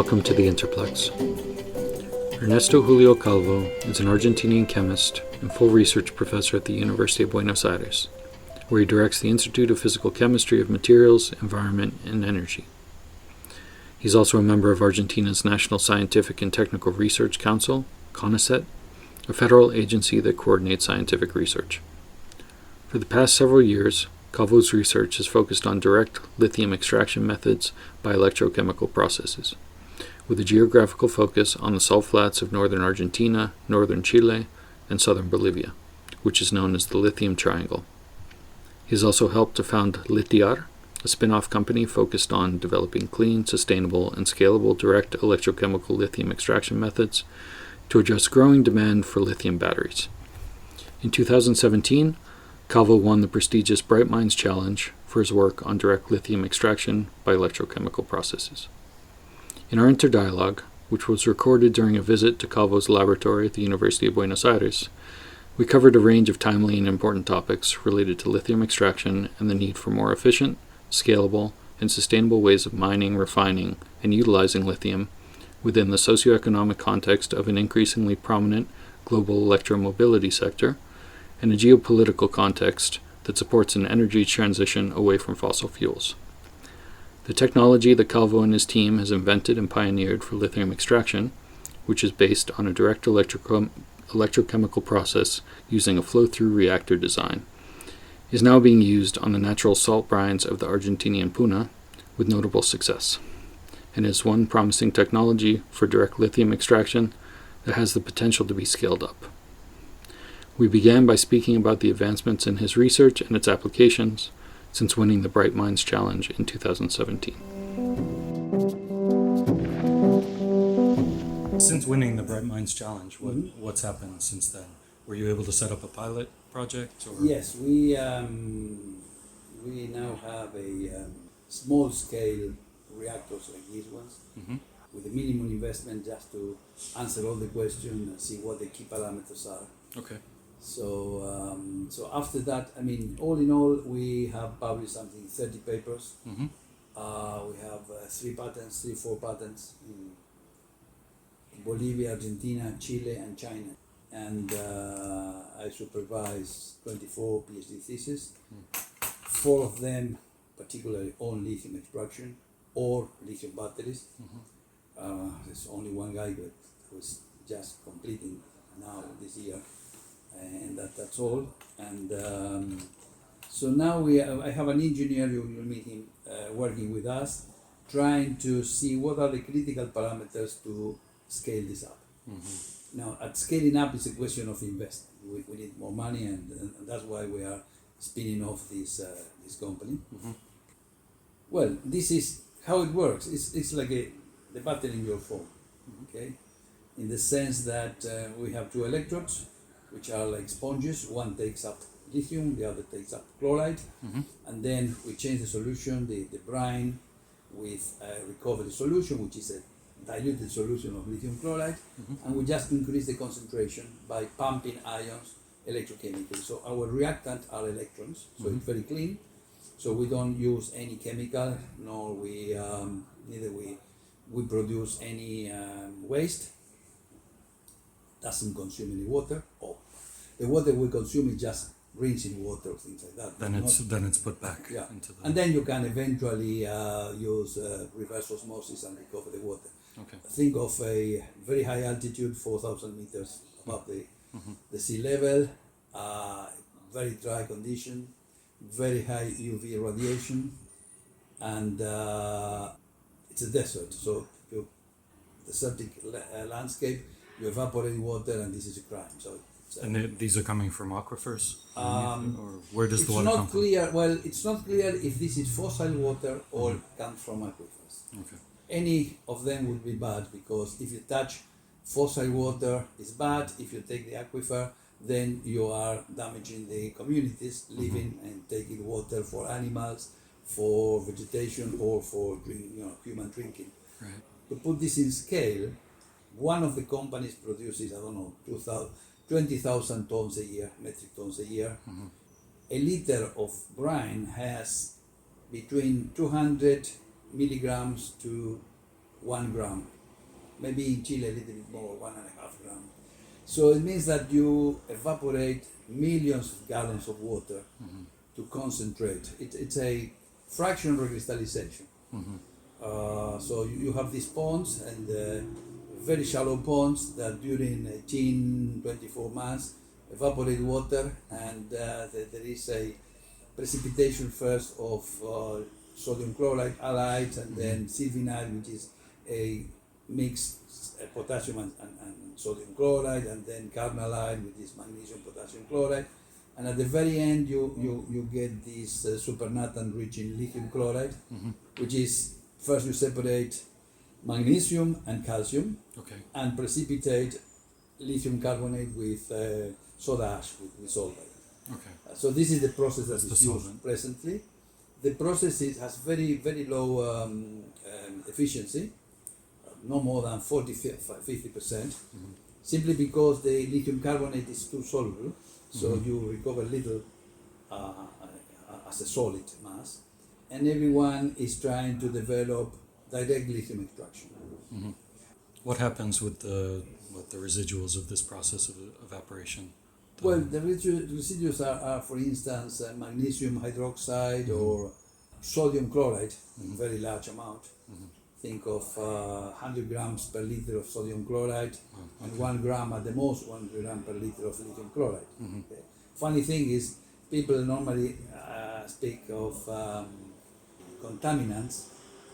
welcome to the InterPlex. Ernesto Julio Calvo is an Argentinian chemist and full research professor at the University of Buenos Aires, where he directs the Institute of Physical Chemistry of Materials, Environment, and Energy. He's also a member of Argentina's National Scientific and Technical Research Council, CONICET, a federal agency that coordinates scientific research. For the past several years, Calvo's research has focused on direct lithium extraction methods by electrochemical processes, with a geographical focus on the salt flats of northern Argentina, northern Chile, and southern Bolivia, which is known as the Lithium Triangle. He has also helped to found LitiAR, a spin-off company focused on developing clean, sustainable, and scalable direct electrochemical lithium extraction methods to address growing demand for lithium batteries. In 2017, Calvo won the prestigious Bright Minds Challenge for his work on direct lithium extraction by electrochemical processes. In our interdialogue, which was recorded during a visit to Calvo's laboratory at the University of Buenos Aires, we covered a range of timely and important topics related to lithium extraction and the need for more efficient, scalable, and sustainable ways of mining, refining, and utilizing lithium within the socioeconomic context of an increasingly prominent global electromobility sector and a geopolitical context that supports an energy transition away from fossil fuels. The technology that Calvo and his team has invented and pioneered for lithium extraction, which is based on a direct electrochemical process using a flow-through reactor design, is now being used on the natural salt brines of the Argentinian Puna with notable success, and is one promising technology for direct lithium extraction that has the potential to be scaled up. We began by speaking about the advancements in his research and its applications since winning the Bright Minds Challenge in 2017. Since winning the Bright Minds Challenge, what's happened since then? Were you able to set up a pilot project? Or? Yes, we now have a small-scale reactors like these ones, with a minimum investment just to answer all the questions and see what the key parameters are. Okay. So after that, all in all, we have published 30 papers. We have 4 patents in Bolivia, Argentina, Chile, and China. And I supervise 24 PhD theses. 4 of them particularly on lithium extraction or lithium batteries. There's only one guy that was just completing now this year. And that's all. And so now I have an engineer, you will meet him, working with us, trying to see what are the critical parameters to scale this up. Now, at scaling up, it's a question of investment. We need more money, and that's why we are spinning off this company. Well, this is how it works. It's like the battery in your phone, okay? In the sense that we have 2 electrodes, which are like sponges. One takes up lithium, the other takes up chloride, and then we change the solution, the brine, with a recovery solution, which is a diluted solution of lithium chloride, and we just increase the concentration by pumping ions electrochemically. So our reactant are electrons, so it's very clean. So we don't use any chemical, nor neither we produce any waste. Doesn't consume any water. The water we consume is just rinsing water, things like that. Then it's put back. Yeah. Into the... And then you can eventually use reverse osmosis and recover the water. Okay. Think of a very high altitude, 4,000 meters above the sea level, very dry condition, very high UV radiation, and it's a desert. So desertic landscape, you evaporate water, and this is a crime. And these are coming from aquifers? Or where does the water come from? It's not clear if this is fossil water or comes from aquifers. Okay. Any of them would be bad, because if you touch fossil water, it's bad. If you take the aquifer, then you are damaging the communities living and taking water for animals, for vegetation, or for human drinking. Right. To put this in scale, one of the companies produces, 20,000 tons a year, metric tons a year. A liter of brine has between 200 milligrams to 1 gram. Maybe in Chile a little bit more, 1.5 gram. So it means that you evaporate millions of gallons of water to concentrate. It's a fraction recrystallization. So you have these ponds and very shallow ponds that during 18, 24 months evaporate water, and there is a precipitation first of sodium chloride halides, and then sylvinite, which is a mixed potassium and sodium chloride, and then carnallite, which is magnesium potassium chloride, and at the very end you get this supernatant rich in lithium chloride, which is first you separate magnesium and calcium, and precipitate lithium carbonate with soda ash, with solvent. So this is the process that is used presently. The process has very, very low efficiency, no more than 40-50%, simply because the lithium carbonate is too soluble, so you recover little as a solid mass, and everyone is trying to develop direct lithium extraction. What happens with the residuals of this process of evaporation? Well, the residues are for instance, magnesium hydroxide or sodium chloride in very large amount. Think of 100 grams per liter of sodium chloride, and 1 gram at the most, 1 gram per liter of lithium chloride. Okay. Funny thing is, people normally speak of contaminants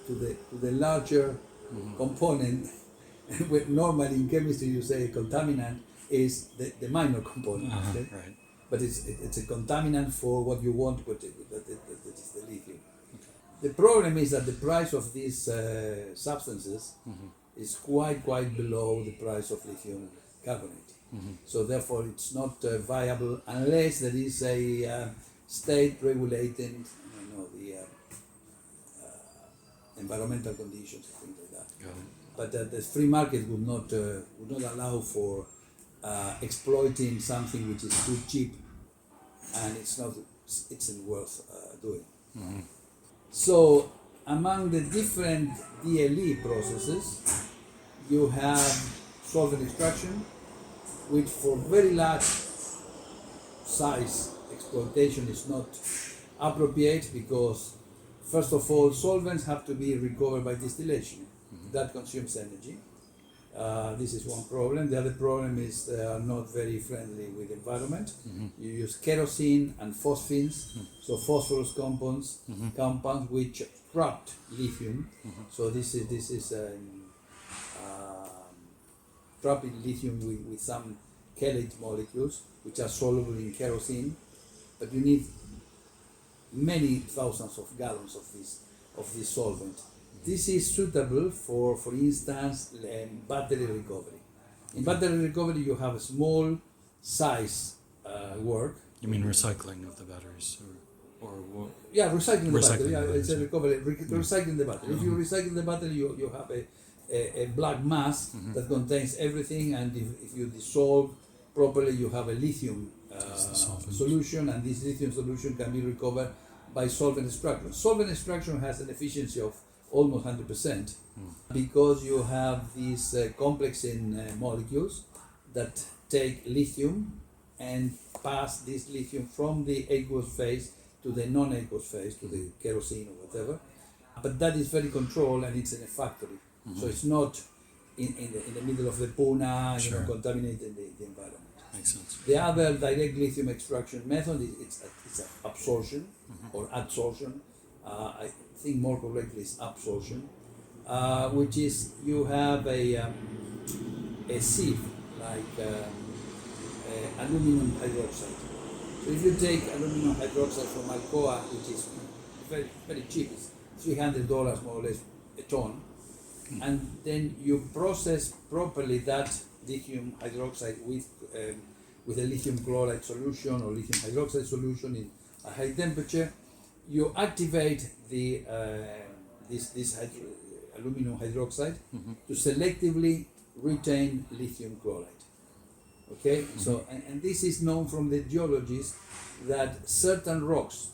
to the larger component. Normally in chemistry you say a contaminant is the minor component, okay? Right. But it's a contaminant for what you want, that is the lithium. The problem is that the price of these substances is quite below the price of lithium carbonate. So therefore it's not viable unless there is a state regulating the environmental conditions and things like that. Got it. But the free market would not allow for exploiting something which is too cheap, and isn't worth doing. So among the different DLE processes, you have solvent extraction, which for very large size exploitation is not appropriate, because first of all, solvents have to be recovered by distillation. That consumes energy. This is one problem. The other problem is they are not very friendly with the environment. You use kerosene and phosphines, so phosphorus compounds which trapped lithium. So this is trapping lithium with some chelate molecules which are soluble in kerosene, but you need many thousands of gallons of this solvent. This is suitable for instance, battery recovery. In battery recovery, you have a small size work. You mean recycling of the batteries, or what? Yeah, recycling the battery. Yeah, it's a batteries, recovery. Recycling the battery. If you recycle the battery, you have a black mass that contains everything, and if you dissolve properly, you have a lithium solution, and this lithium solution can be recovered by solvent extraction. Solvent extraction has an efficiency of almost 100%, because you have these complex in molecules that take lithium and pass this lithium from the aqueous phase to the non-aqueous phase, to the kerosene or whatever. But that is very controlled, and it's in a factory. So it's not in the middle of the puna, contaminating the environment. Makes sense. The other direct lithium extraction method is absorption or adsorption. I think more correctly is absorption, which is you have a sieve like aluminum hydroxide. So if you take aluminum hydroxide from Alcoa, which is very, very cheap, it's $300 more or less a ton, and then you process properly that lithium hydroxide with a lithium chloride solution or lithium hydroxide solution in a high temperature, you activate the this aluminum hydroxide to selectively retain lithium chloride. Okay, so and this is known from the geologists that certain rocks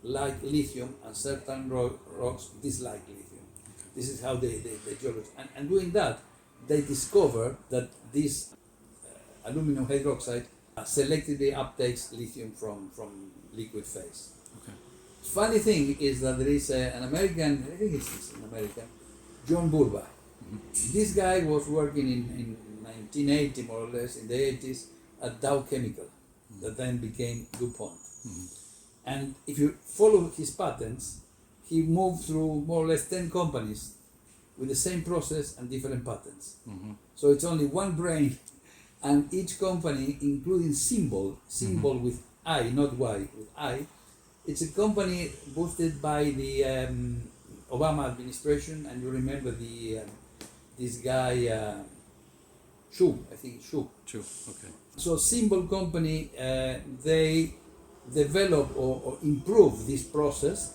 like lithium and certain rocks dislike lithium. This is how they geology. And doing that, they discover that this aluminum hydroxide selectively uptakes lithium from liquid phase. Okay. Funny thing is that there is an American, I think it's an American, John Bulba. This guy was working in 1980, more or less, in the 80s, at Dow Chemical, that then became DuPont. And if you follow his patents, he moved through more or less 10 companies with the same process and different patents. So it's only one brain, and each company, including symbol with I, not Y, with I, it's a company boosted by the Obama administration, and you remember the this guy, Shu, I think Shu. True. Okay. So symbol company, they develop or improve this process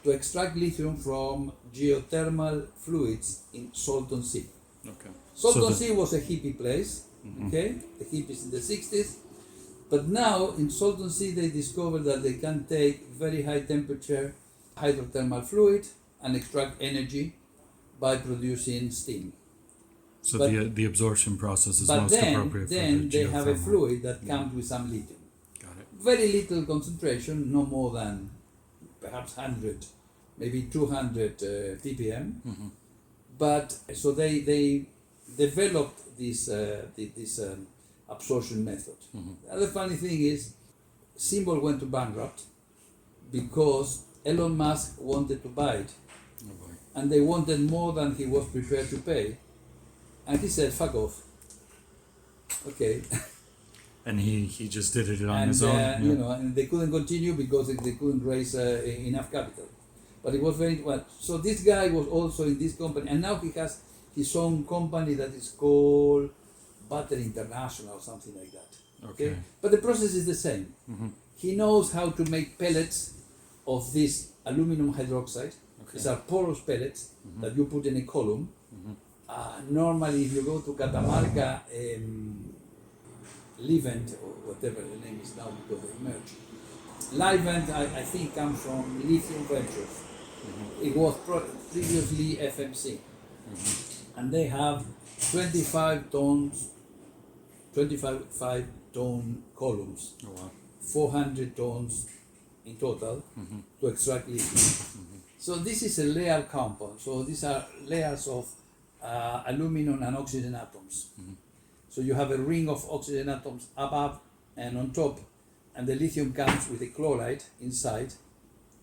to extract lithium from geothermal fluids in Salton Sea. Okay. Salton Sea was a hippie place, okay? The hippies in the 60s. But now in Salton Sea they discovered that they can take very high temperature hydrothermal fluid and extract energy by producing steam. So But- the absorption process is But most appropriate then for the they have a geothermal. fluid that comes with some lithium. Got it. Very little concentration, no more than perhaps 100, maybe 200 ppm. But so they developed this absorption method. The other funny thing is, Symbol went to bankrupt because Elon Musk wanted to buy it, Oh boy. and they wanted more than he was prepared to pay, and he said, "Fuck off." Okay. And he just did it on And his own. you know, and they couldn't continue because they couldn't raise enough capital. But it was very well. So this guy was also in this company, and now he has his own company that is called Battery International or something like that. Okay. But the process is the same. He knows how to make pellets of this aluminum hydroxide. These are porous pellets that you put in a column. Normally, if you go to Catamarca, Livent, or whatever the name is now because they merged. Livent, I think, comes from Lithium Ventures. It was previously FMC. And they have 25 ton columns, Oh wow. 400 tons in total to extract lithium. So this is a layer compound. So these are layers of aluminum and oxygen atoms. So you have a ring of oxygen atoms above and on top, and the lithium comes with a chloride inside,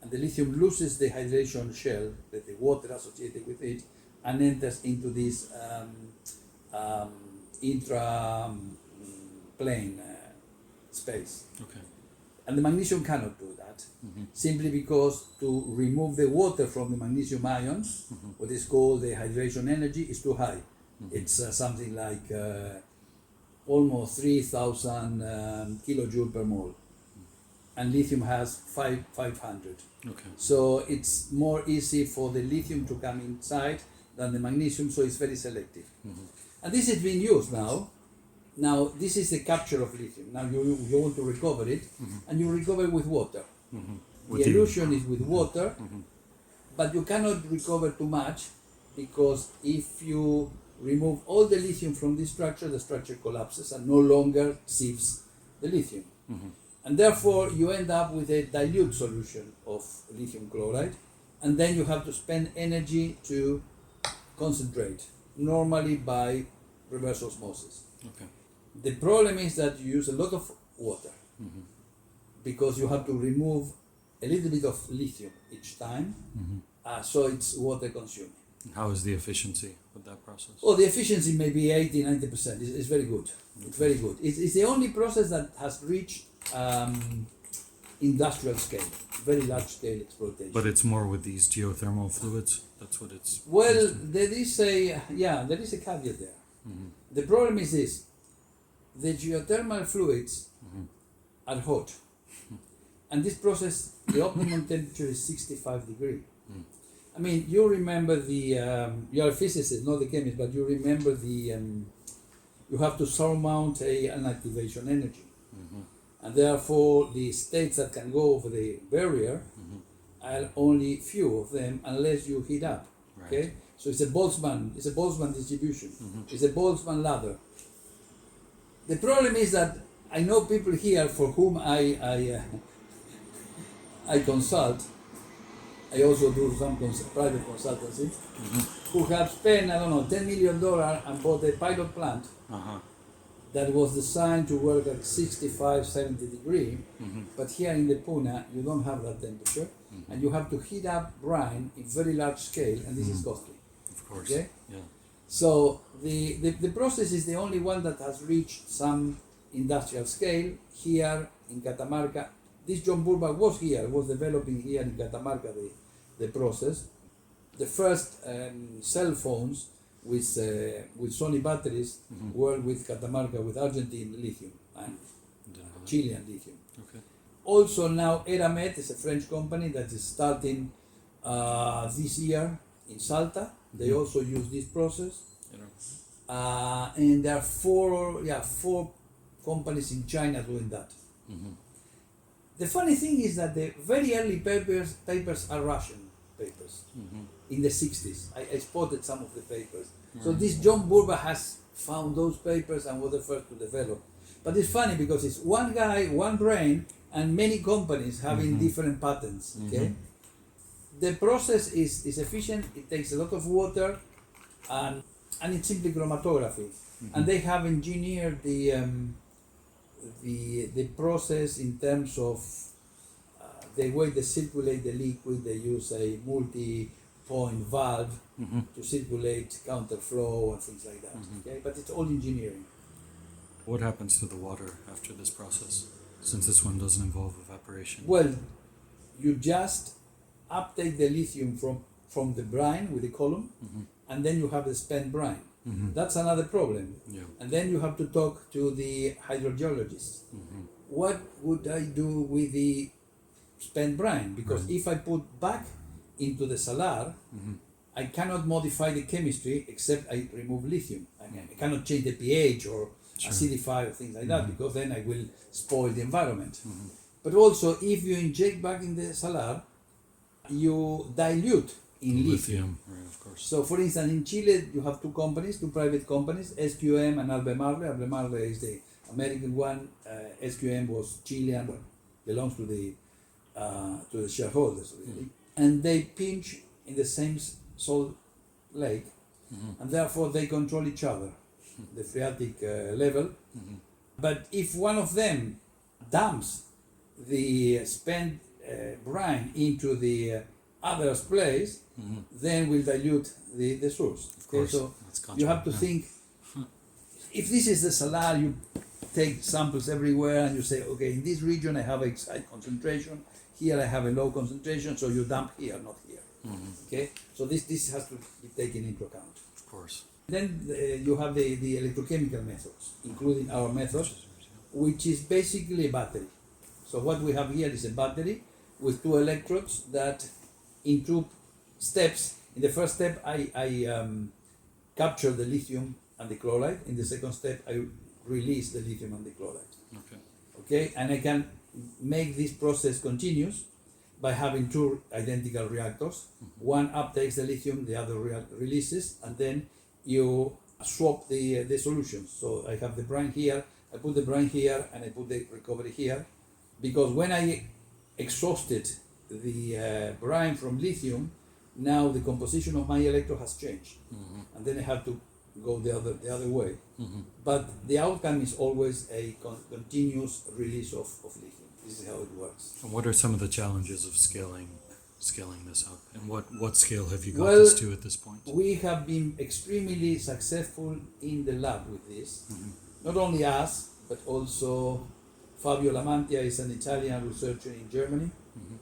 and the lithium loses the hydration shell, the water associated with it, and enters into this intra-plane space. Okay. And the magnesium cannot do that, simply because to remove the water from the magnesium ions, what is called the hydration energy, is too high. It's something like almost 3,000 kilojoule per mole, and lithium has 500. Okay. So it's more easy for the lithium to come inside than the magnesium, so it's very selective. And this is being used now. Now, this is the capture of lithium. Now, you want to recover it, and you recover it with water. The illusion is with water, but you cannot recover too much, because if you remove all the lithium from this structure, the structure collapses and no longer sieves the lithium. And therefore, you end up with a dilute solution of lithium chloride, and then you have to spend energy to concentrate, normally by reverse osmosis. Okay. The problem is that you use a lot of water because you have to remove a little bit of lithium each time, so it's water consuming. How is the efficiency with that process? Oh, the efficiency may be 80-90%. It's very good. It's very good. It's the only process that has reached industrial scale, very large scale exploitation. But it's more with these geothermal fluids. That's what it's. Well, there is a caveat there. The problem is this: the geothermal fluids are hot, and this process, the optimum temperature is 65 degrees. I mean, you remember you are a physicist, not a chemist, but you remember you have to surmount an activation energy. And therefore, the states that can go over the barrier are only few of them unless you heat up. Right. Okay? So it's a Boltzmann distribution. It's a Boltzmann ladder. The problem is that I know people here for whom I consult. I also do some private consultancy, who have spent, I don't know, $10 million and bought a pilot plant that was designed to work at 65, 70 degrees. But here in the Puna, you don't have that temperature, and you have to heat up brine in very large scale, and this is costly. Of course. Okay? Yeah. So the process is the only one that has reached some industrial scale here in Catamarca. This John Burbank was developing here in Catamarca the process. The first cell phones with Sony batteries were with Catamarca, with Argentine lithium and Chilean lithium. Okay. Also now Eramet is a French company that is starting this year in Salta. They also use this process. And there are four companies in China doing that. The funny thing is that the very early papers are Russian papers in the 60s. I spotted some of the papers. So this John Burbank has found those papers and was the first to develop. But it's funny because it's one guy, one brain, and many companies having different patents. Okay, the process is efficient. It takes a lot of water, and it's simply chromatography. And they have engineered the process in terms of the way they circulate the liquid. They use a multi-point valve to circulate counterflow and things like that. Okay, but it's all engineering. What happens to the water after this process, since this one doesn't involve evaporation? Well, you just uptake the lithium from the brine with the column, and then you have the spent brine. That's another problem. Yeah. And then you have to talk to the hydrogeologist. What would I do with the spent brine? Because if I put back into the salar, I cannot modify the chemistry except I remove lithium. I cannot change the pH or acidify or things like that, because then I will spoil the environment. But also, if you inject back in the salar, you dilute in lithium. Right, of course. So, for instance, in Chile, you have two private companies, SQM and Albemarle. Albemarle is the American one. SQM was Chilean, but belongs to the shareholders, really. And they pinch in the same salt lake, and therefore they control each other, the phreatic level. But if one of them dumps the spent brine into the other's place, then will dilute the source. Of course. Okay? So you have to think, if this is the salar, you take samples everywhere and you say, okay, in this region I have a high concentration, here I have a low concentration, so you dump here, not here. Okay, so this has to be taken into account. Of course. Then you have the electrochemical methods, including our method, which is basically a battery. So what we have here is a battery with two electrodes that, in two steps, in the first step I capture the lithium and the chloride. In the second step I release the lithium and the chloride. Okay, and I can make this process continuous by having two identical reactors. One uptakes the lithium, the other releases, and then you swap the solutions. So I have the brine here, I put the brine here, and I put the recovery here, because when I exhausted the brine from lithium, now the composition of my electrode has changed, and then I have to go the other way. But the outcome is always a continuous release of lithium. This is how it works. And what are some of the challenges of scaling this up? And what scale have you got this to at this point? We have been extremely successful in the lab with this. Not only us, but also Fabio Lamantia is an Italian researcher in Germany,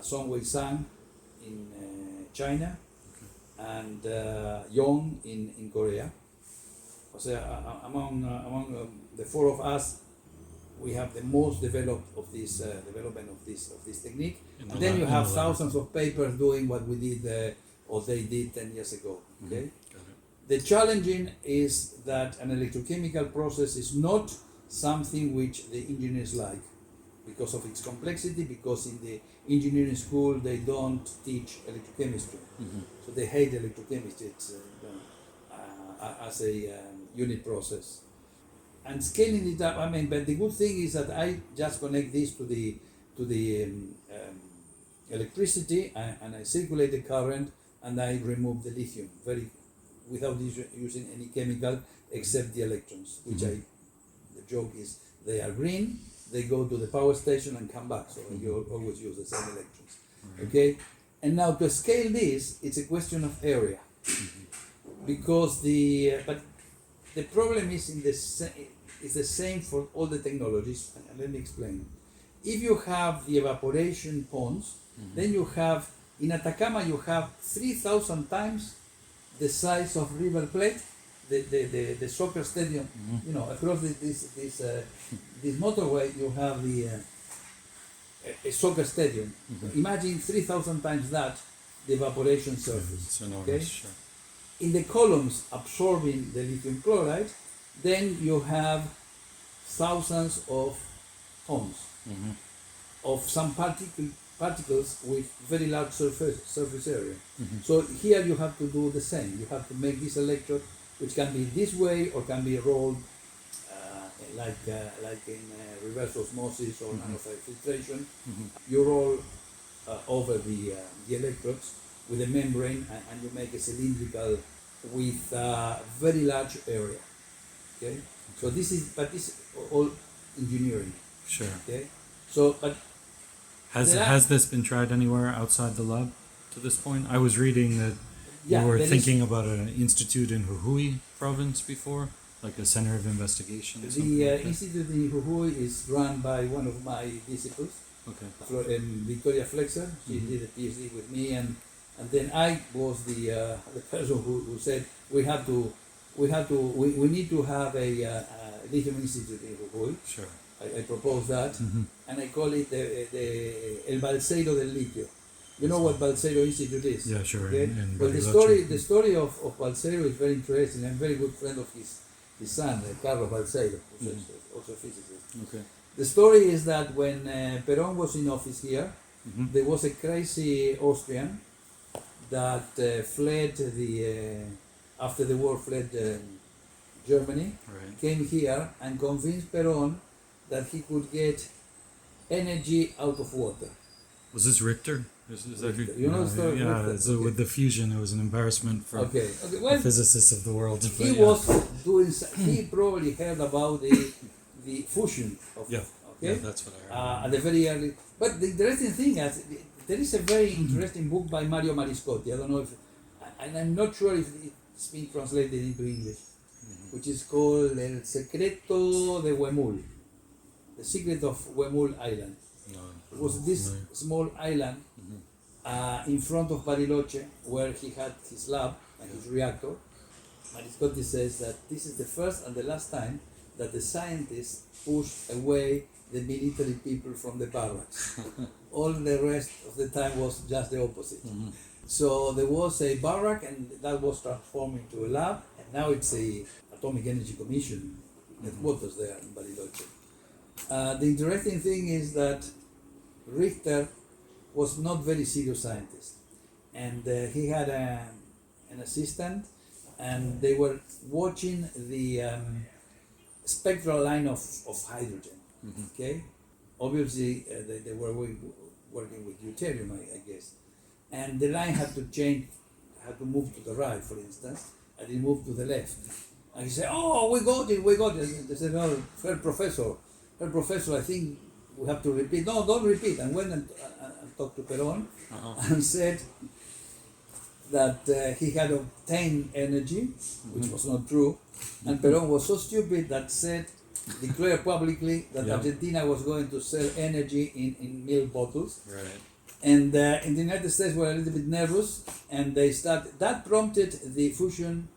Songwei Sang in China, and Yong in Korea. So among the four of us, we have the most developed of this development of this technique. And then you have thousands of papers doing what we did or they did 10 years ago. Okay. The challenging is that an electrochemical process is not something which the engineers like. because of its complexity, because in the engineering school they don't teach electrochemistry. So they hate electrochemistry. It's, as a unit process. And scaling it up, I mean, but the good thing is that I just connect this to the electricity, and I circulate the current, and I remove the lithium without using any chemical except the electrons, which the joke is they are green, they go to the power station and come back, so you always use the same electrons. Okay, and now to scale this, it's a question of area, because but the problem is it's the same for all the technologies, and let me explain. If you have the evaporation ponds, then you have, in Atacama, you have 3,000 times the size of River Plate, the soccer stadium. You know, across this motorway, you have a soccer stadium. Imagine 3,000 times that, the evaporation surface. It's enormous, okay? sure. In the columns absorbing the lithium chloride, then you have thousands of tons of some particles with very large surface area. So here you have to do the same. You have to make this electrode, which can be this way or can be rolled like in reverse osmosis or nanofiltration. You roll over the electrodes with a membrane, and you make a cylindrical with very large area. Okay, so this is all engineering. Sure. Okay, so but has this been tried anywhere outside the lab to this point? I was reading that you were thinking about an institute in Jujuy province before, like a center of investigation. The institute in Jujuy is run by one of my disciples. Okay. Victoria Flexer. She did a PhD with me, and then I was the person who said we need to have a lithium institute in Jujuy. Sure. I proposed that, and I call it the El Balseiro del Litio. You know what Balseiro Institute is? Yeah, sure. Okay? Well, the story of Balseiro is very interesting. I'm a very good friend of his son, Carlos Balseiro, who's also a physicist. Okay. The story is that when Perón was in office here, there was a crazy Austrian that fled after the war, fled Germany, came here and convinced Perón that he could get energy out of water. Was this Richter? Is that Richter. You know the story of Richter? So with the fusion, it was an embarrassment for well, the physicists of the world. He was doing. He probably heard about the fusion of. Yeah, that's what I heard. At the very early. But the interesting thing is, there is a very interesting book by Mario Mariscotti. I don't know if, and I'm not sure if it's been translated into English, which is called El Secreto de Huemul, the secret of Huemul Island. It was this small island in front of Bariloche, where he had his lab and his reactor. Mariscotti says that this is the first and the last time that the scientists pushed away the military people from the barracks. All the rest of the time was just the opposite. So there was a barrack, and that was transformed into a lab, and now it's a Atomic Energy Commission headquarters there in Bariloche. The interesting thing is that Richter was not very serious scientist, and he had an assistant, and they were watching the spectral line of hydrogen. Okay, obviously they were working with deuterium, I guess, and the line had to change, had to move to the right, for instance, and it moved to the left. And he said, "Oh, we got it." And they said, "No, Herr Professor, I think we have to repeat." "No, don't repeat." And went and talked to Perón and said that he had obtained energy, which was not true. And Perón was so stupid that declared publicly that Argentina was going to sell energy in milk bottles. Right. And in the United States were a little bit nervous, and that prompted the fusion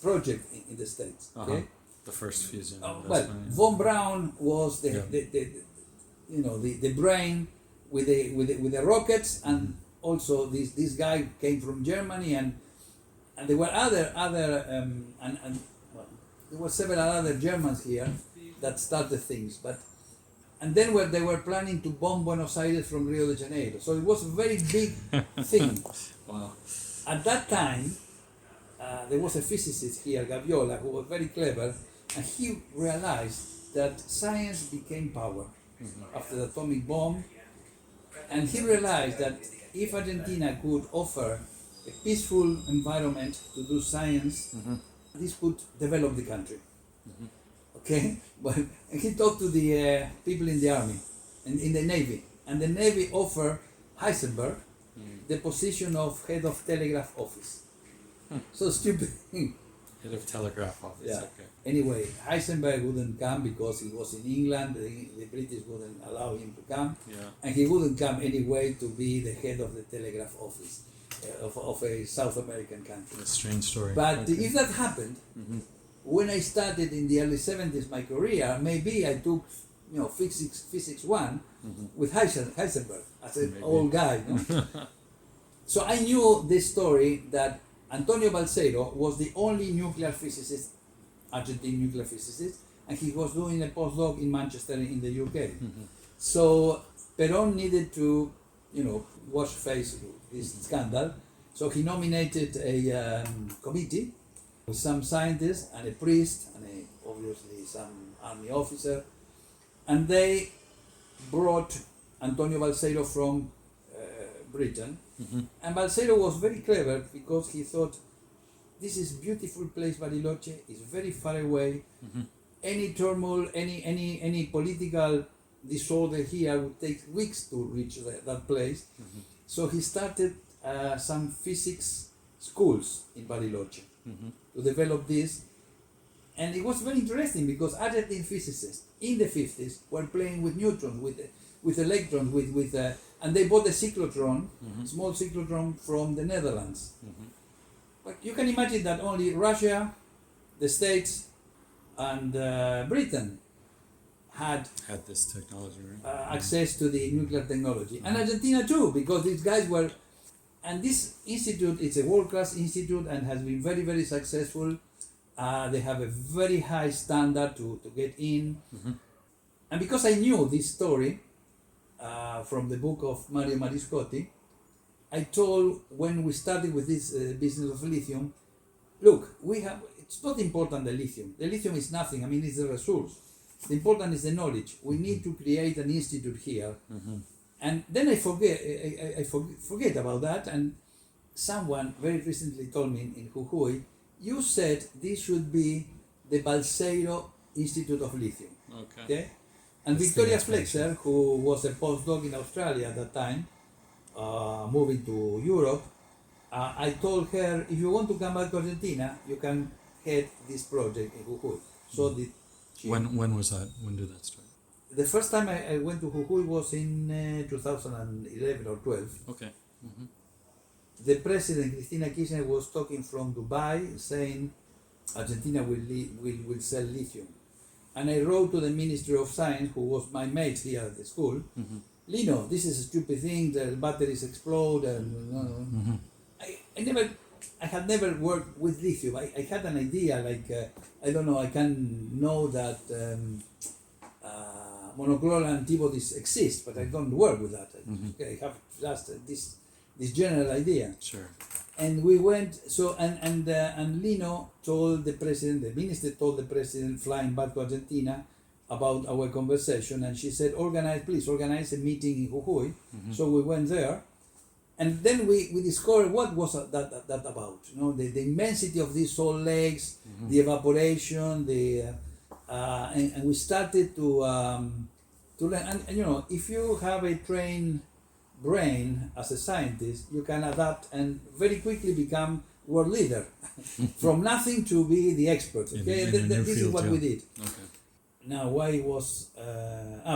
project in the States. Okay? The first fusion. Well, von Braun was the brain with the rockets, and also this guy came from Germany, and there were other there were several other Germans here that started things. But And then they were planning to bomb Buenos Aires from Rio de Janeiro. So it was a very big thing. Wow. At that time, there was a physicist here, Gaviola, who was very clever, and he realized that science became power after the atomic bomb. And he realized that if Argentina could offer a peaceful environment to do science, this could develop the country. Okay? But and he talked to the people in the army and in the navy, and the navy offered Heisenberg the position of head of telegraph office. So stupid thing. Head of telegraph office. Yeah. Okay. Anyway, Heisenberg wouldn't come because he was in England. The British wouldn't allow him to come, Yeah. and he wouldn't come anyway to be the head of the telegraph office of a South American country. A strange story. But Okay. if that happened, when I started in the early 70s my career, maybe I took physics 1 with Heisenberg as an Maybe. old guy. So I knew this story that Antonio Balseiro was the only nuclear physicist, Argentine nuclear physicist, and he was doing a postdoc in Manchester in the UK. So Perón needed to, wash face this scandal. So he nominated a committee with some scientists and a priest and obviously some army officer, and they brought Antonio Balseiro from Britain. And Balseiro was very clever because he thought, this is beautiful place, Bariloche, it's very far away. Any turmoil, any political disorder here would take weeks to reach that place. So he started some physics schools in Bariloche to develop this. And it was very interesting because Argentine physicists in the 50s were playing with neutrons, with electrons, and they bought a cyclotron, small cyclotron from the Netherlands. But you can imagine that only Russia, the States, and Britain had this technology, right? access to the nuclear technology. And Argentina too, because these guys were... And this institute is a world-class institute and has been very, very successful. They have a very high standard to get in. And because I knew this story from the book of Mario Mariscotti, I told, when we started with this business of lithium, look, it's not important the lithium. The lithium is nothing, it's the resource. The important is the knowledge. We need to create an institute here. And then I forget about that, and someone very recently told me in Jujuy, you said this should be the Balseiro Institute of Lithium. Okay? And That's Victoria the inspiration. Flexer, who was a postdoc in Australia at that time, moving to Europe, I told her, if you want to come back to Argentina, you can head this project in Jujuy. So did she. When was that? When did that start? The first time I went to Jujuy was in 2011 or 12. Okay. The president, Cristina Kirchner, was talking from Dubai, saying Argentina will sell lithium. And I wrote to the Ministry of Science, who was my mate here at the school, Lino, this is a stupid thing, the batteries explode. And, I had never worked with lithium. I had an idea, I can know that monoclonal antibodies exist, but I don't work with that. I have just this general idea. Sure. And we went, and Lino told the president, the minister told the president flying back to Argentina about our conversation, and she said, please organize a meeting in Jujuy. So we went there, and then we discovered what was that about. The immensity of these salt lakes, the evaporation, and we started to learn. And if you have a trained brain as a scientist, you can adapt and very quickly become world leader from nothing to be the expert. Okay, this is what we did. Okay. Now, why it was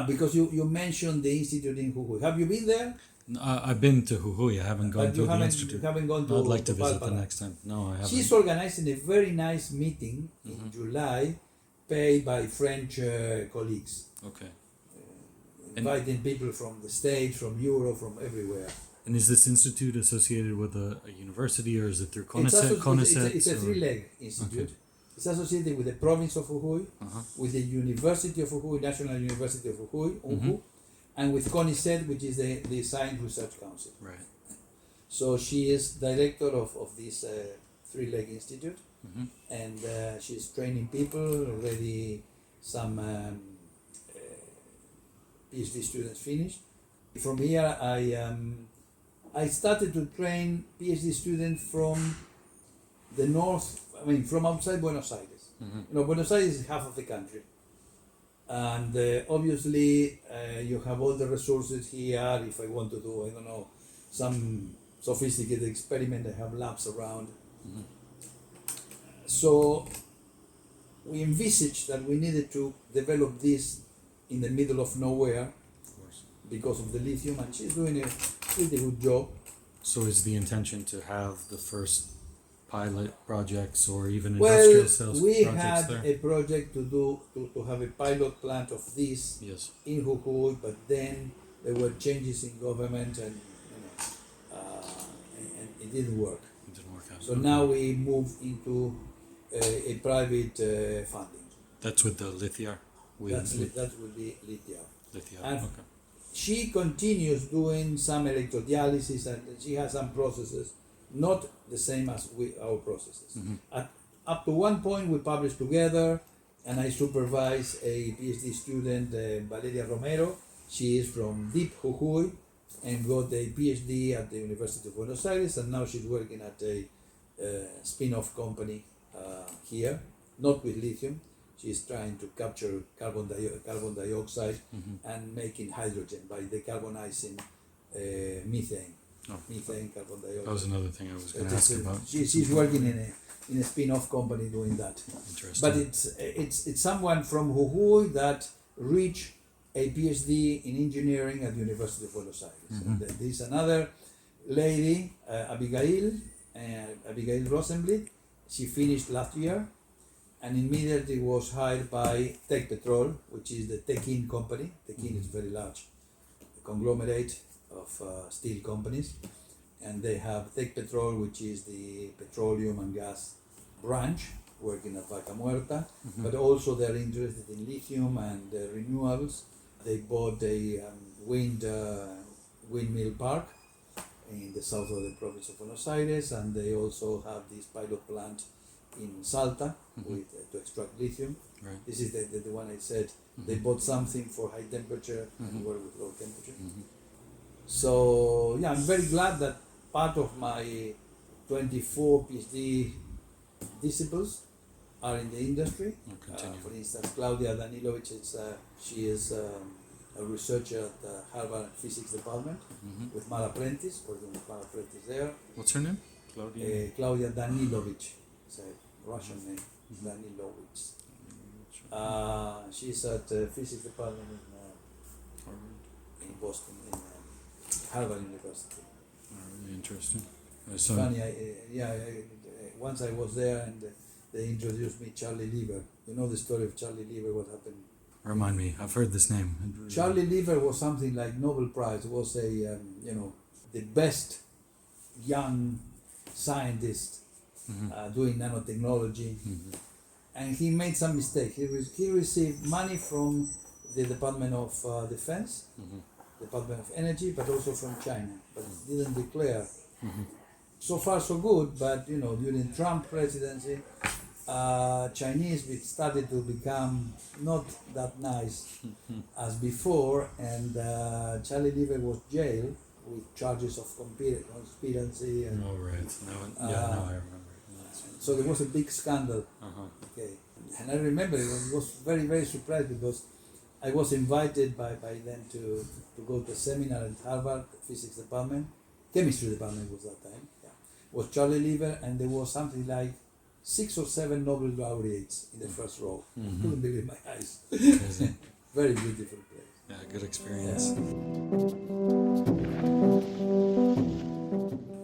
because you mentioned the institute in Jujuy. Have you been there? I've been to Jujuy. I haven't gone to the institute. You haven't gone to. I'd like to visit the Palpara. next time. No, I haven't. She's organizing a very nice meeting in July, paid by French colleagues. Okay. Inviting people from the States, from Europe, from everywhere. And is this institute associated with a university, or is it through CONICET? It's a three-leg institute. It's associated with the province of Jujuy, with the University of Jujuy, National University of Jujuy, and with CONICET, which is the Science Research Council. Right. So she is director of this three-leg institute, and she's training people. Already some PhD students finished. From here, I started to train PhD students from the north. I mean, from outside Buenos Aires. You know, Buenos Aires is half of the country, and obviously you have all the resources here. If I want to do, I don't know, some sophisticated experiment, I have labs around. So we envisaged that we needed to develop this in the middle of nowhere because of the lithium, and she's doing a pretty good job. So is the intention to have the first pilot projects or even industrial sales we projects had there? a project to have a pilot plant of this Yes. in Jujuy, but then there were changes in government, and and it didn't work. It didn't work out. So now we move into a private funding. That's with the LitiAR? That will be LitiAR. LitiAR, And okay. she continues doing some electrolysis, and she has some processes, not the same as our processes. Up to one point we published together, and I supervise a PhD student, Valeria Romero. She is from Deep Jujuy and got a PhD at the University of Buenos Aires, and now she's working at a spin-off company here, not with lithium. She's trying to capture carbon dioxide and making hydrogen by decarbonizing methane. Methane, carbon dioxide. That was another thing I was going to ask about. She's working in a spin-off company doing that. Interesting. But it's someone from Jujuy that reached a PhD in engineering at the University of Buenos Aires. And there's another lady, Abigail Rosenblit. She finished last year, and immediately was hired by Tech Petrol, which is the Tekin company. Tekin is very large conglomerate of steel companies, and they have Tech Petrol, which is the petroleum and gas branch working at Vaca Muerta, but also they're interested in lithium and renewables. They bought a windmill park in the south of the province of Buenos Aires, and they also have this pilot plant in Salta to extract lithium. Right. This is the one I said. They bought something for high temperature and work with low temperature. So yeah, I'm very glad that part of my 24 PhD disciples are in the industry. For instance, Claudia Danilovic, she is a researcher at the Harvard Physics Department with Mara Prentice, working with Mara Prentice there. What's her name? Claudia? Claudia Danilovic, it's a Russian name, Danilovic. She's at the Physics Department in Boston, in Harvard University. Really interesting. Funny, once I was there and they introduced me Charlie Lever. You know the story of Charlie Lever, what happened? Remind me, I've heard this name. Charlie Lever was something like Nobel Prize. Was the best young scientist doing nanotechnology, and he made some mistake. He received money from the Department of Defense, Department of Energy, but also from China, but didn't declare. So far so good, but during Trump presidency, Chinese started to become not that nice as before, and Charlie Lever was jailed with charges of conspiracy. And, oh, right. Now I remember. so there was a big scandal. Okay, and I remember it was very, very surprised because I was invited by them to go to a seminar at Harvard Physics Department, Chemistry Department was that time. Was Charlie Lever, and there was something like 6 or 7 Nobel laureates in the first row. I couldn't believe my eyes. Very beautiful place. Yeah, good experience.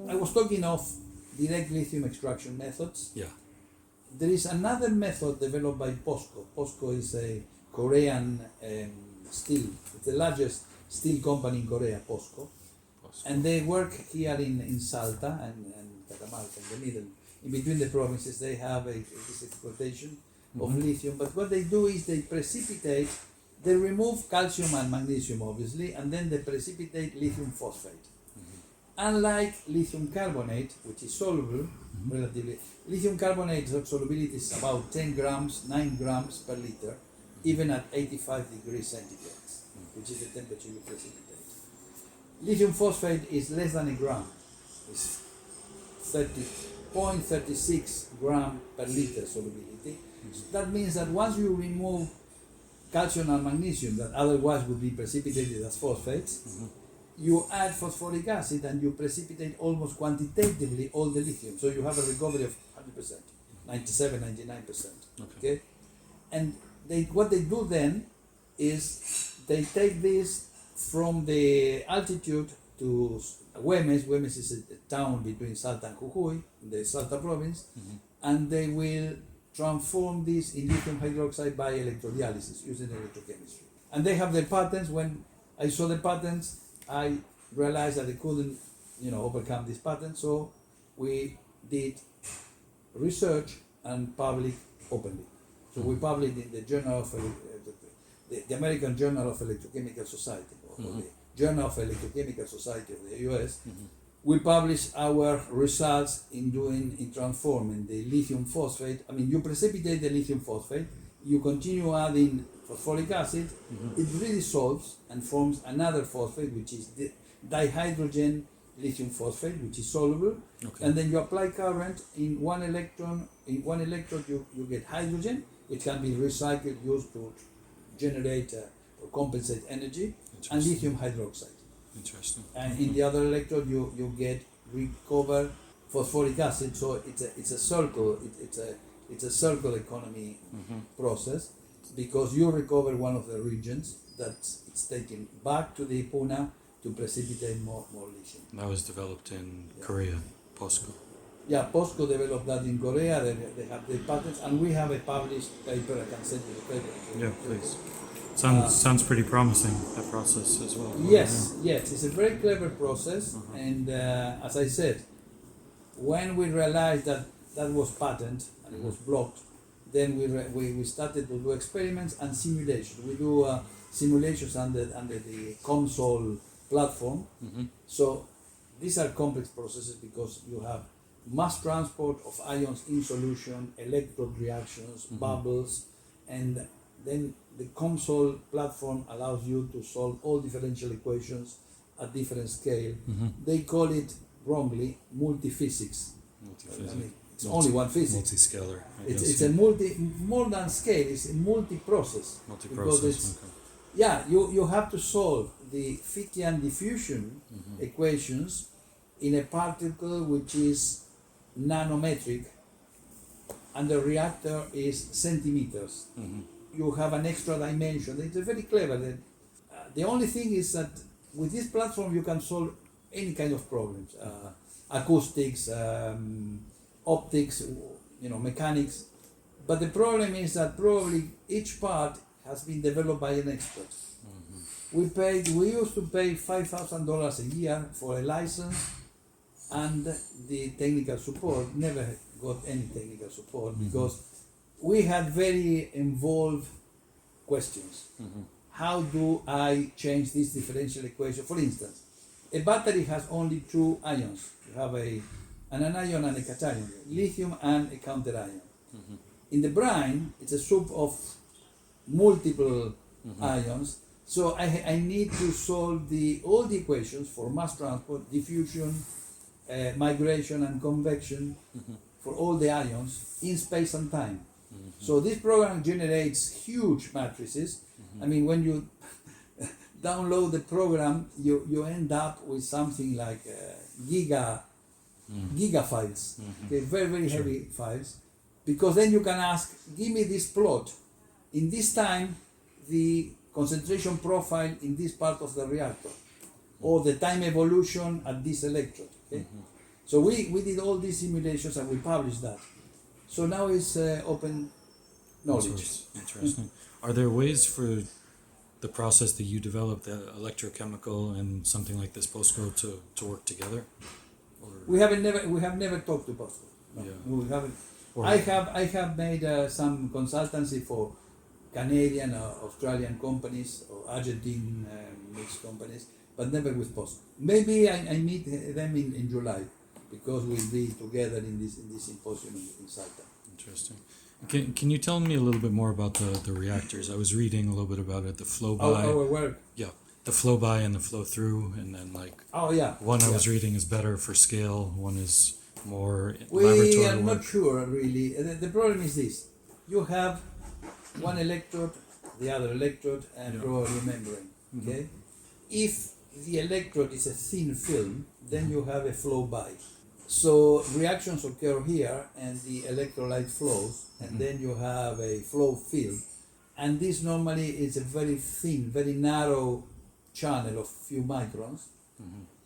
I was talking of direct lithium extraction methods. Yeah. There is another method developed by POSCO. POSCO is a Korean steel. It's the largest steel company in Korea, POSCO. And they work here in Salta and Catamarca, in the middle, in between the provinces, they have this exploitation of lithium. But what they do is they precipitate, they remove calcium and magnesium, obviously, and then they precipitate lithium phosphate. Unlike lithium carbonate, which is soluble, relatively, lithium carbonate solubility is about 10 grams, 9 grams per liter, even at 85 degrees centigrade, which is the temperature you precipitate. Lithium phosphate is less than a gram. It's 0.36 gram per liter solubility. So that means that once you remove calcium and magnesium that otherwise would be precipitated as phosphates, you add phosphoric acid and you precipitate almost quantitatively all the lithium. So you have a recovery of 100%, 97, 99%. Okay? And what they do then is they take this from the altitude to Güemes. Güemes is a town between Salta and Jujuy, in the Salta province, and they will transform this in lithium hydroxide by electrodialysis using electrochemistry. And they have the patents. When I saw the patents, I realized that they couldn't, overcome this patent. So we did research and published openly. So we published in the Journal of the American Journal of Electrochemical Society, or the Journal of Electrochemical Society of the US. We published our results in transforming the lithium phosphate. I mean, you precipitate the lithium phosphate, you continue adding phosphoric acid, it redissolves and forms another phosphate, which is the dihydrogen lithium phosphate, which is soluble. And then you apply current in one electrode. You get hydrogen, which can be recycled, used to generate or compensate energy, and lithium hydroxide. Interesting. And in the other electrode, you get recovered phosphoric acid. So it's a circle. It's a circle economy process, because you recover one of the regions that it's taken back to the Puna to precipitate more lithium. That was developed in Korea, POSCO. Yeah, POSCO developed that in Korea. They have the patents, and we have a published paper. I can send you the paper. Yeah, please. Sounds pretty promising, that process as well. Yes, it's a very clever process, and as I said, when we realized that was patent and it was blocked, then we started to do experiments and simulations. We do simulations under the console platform. So these are complex processes because you have mass transport of ions in solution, electrode reactions, bubbles, and then the console platform allows you to solve all differential equations at different scale. They call it wrongly multi-physics. I mean, it's only one physics. Multi-scalar. It's a more than scale. It's a multi-process. Multi-process. You have to solve the Fickian diffusion equations in a particle which is nanometric, and the reactor is centimeters. You have an extra dimension. It's very clever. The only thing is that with this platform you can solve any kind of problems, acoustics, optics, mechanics. But the problem is that probably each part has been developed by an expert. We used to pay $5,000 a year for a license and the technical support. Never got any technical support because we had very involved questions. How do I change this differential equation? For instance, a battery has only two ions. You have an anion and a cation, lithium and a counterion. In the brine, it's a soup of multiple ions. So I need to solve all the equations for mass transport, diffusion, migration and convection for all the ions in space and time. So this program generates huge matrices. I mean, when you download the program, you end up with something like giga files, okay, very, very heavy files, because then you can ask, give me this plot. In this time, the concentration profile in this part of the reactor, or the time evolution at this electrode. Okay? So we did all these simulations and we published that. So now it's open knowledge. Interesting. Are there ways for the process that you developed, the electrochemical and something like this POSCO, to work together? Or? We have never talked to POSCO. No, Yeah. we haven't. Or- I have made some consultancy for Canadian or Australian companies or Argentine mixed companies, but never with POSCO. Maybe I meet them in July because we'll be together in this symposium in Salta. Interesting. Can you tell me a little bit more about the reactors? I was reading a little bit about it, the flow by. Our work. Yeah, the flow by and the flow through, and then like Oh yeah. one I yeah. was reading is better for scale, one is more We laboratory are work. not sure really. The problem is this: you have one electrode, the other electrode, and Yeah. probably a membrane. Okay. If the electrode is a thin film, then you have a flow by. So reactions occur here, and the electrolyte flows, and then you have a flow field. And this normally is a very thin, very narrow channel of few microns.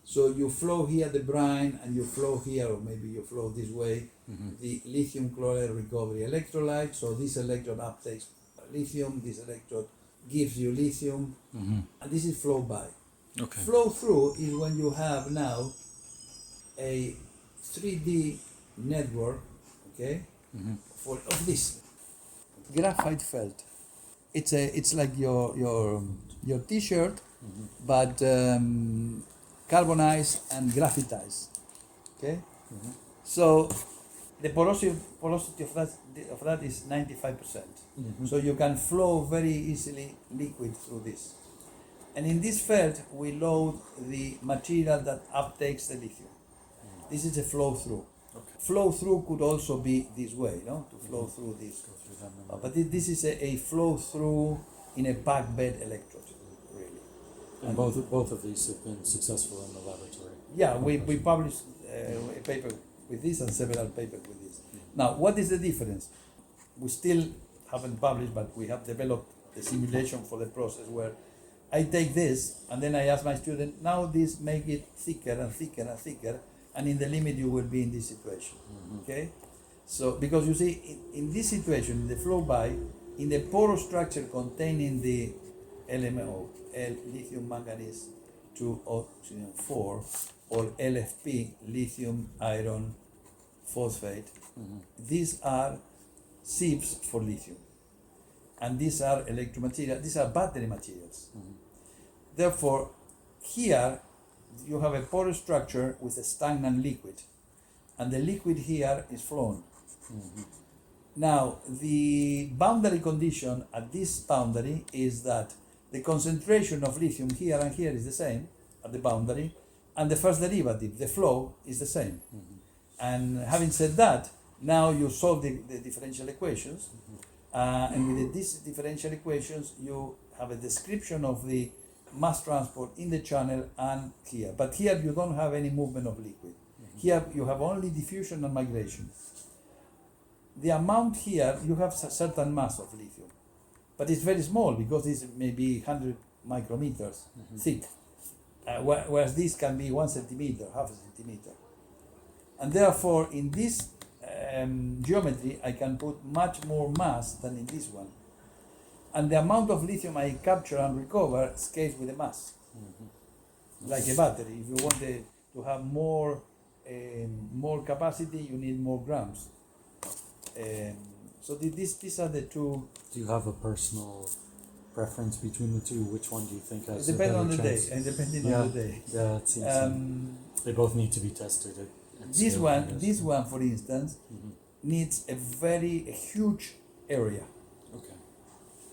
So you flow here the brine, and you flow here, or maybe you flow this way, the lithium chloride recovery electrolyte. So this electrode uptakes lithium, this electrode gives you lithium, and this is flow by. Okay. Flow through is when you have now a 3D network, okay, of this graphite felt. It's like your T-shirt, but carbonized and graphitized, okay. So the porosity of that is 95%. So you can flow very easily liquid through this. And in this felt, we load the material that uptakes the lithium. This is a flow through. Okay. Flow through could also be this way, no? To flow through this. But this is a flow through in a packed bed electrode, really. And both of these have been successful in the laboratory. Yeah, we published a paper with this and several papers with this. Now, what is the difference? We still haven't published, but we have developed a simulation for the process where I take this and then I ask my student, now this make it thicker and thicker and thicker, and in the limit you will be in this situation. Okay? So, because you see, in this situation, in the flow by, in the porous structure containing the LMO, lithium manganese 2 oxygen 4, or LFP, lithium iron phosphate, these are sieves for lithium. And these are electromaterial, these are battery materials. Therefore, here you have a porous structure with a stagnant liquid, and the liquid here is flown. Now, the boundary condition at this boundary is that the concentration of lithium here and here is the same at the boundary, and the first derivative, the flow, is the same. And having said that, now you solve the differential equations, and with these differential equations, you have a description of the mass transport in the channel and here. But here you don't have any movement of liquid. Here you have only diffusion and migration. The amount here, you have a certain mass of lithium, but it's very small because it's maybe 100 micrometers thick, whereas this can be 1 centimeter, half a centimeter. And therefore, in this geometry, I can put much more mass than in this one. And the amount of lithium I capture and recover scales with the mass, like a battery. If you want to have more capacity, you need more grams. So these are the two. Do you have a personal preference between the two? Which one do you think has It depends a on better the chance? day, and depending on the day. Yeah, it seems they both need to be tested. At This scale, I one, guess. this one, for instance, needs a huge area, Okay.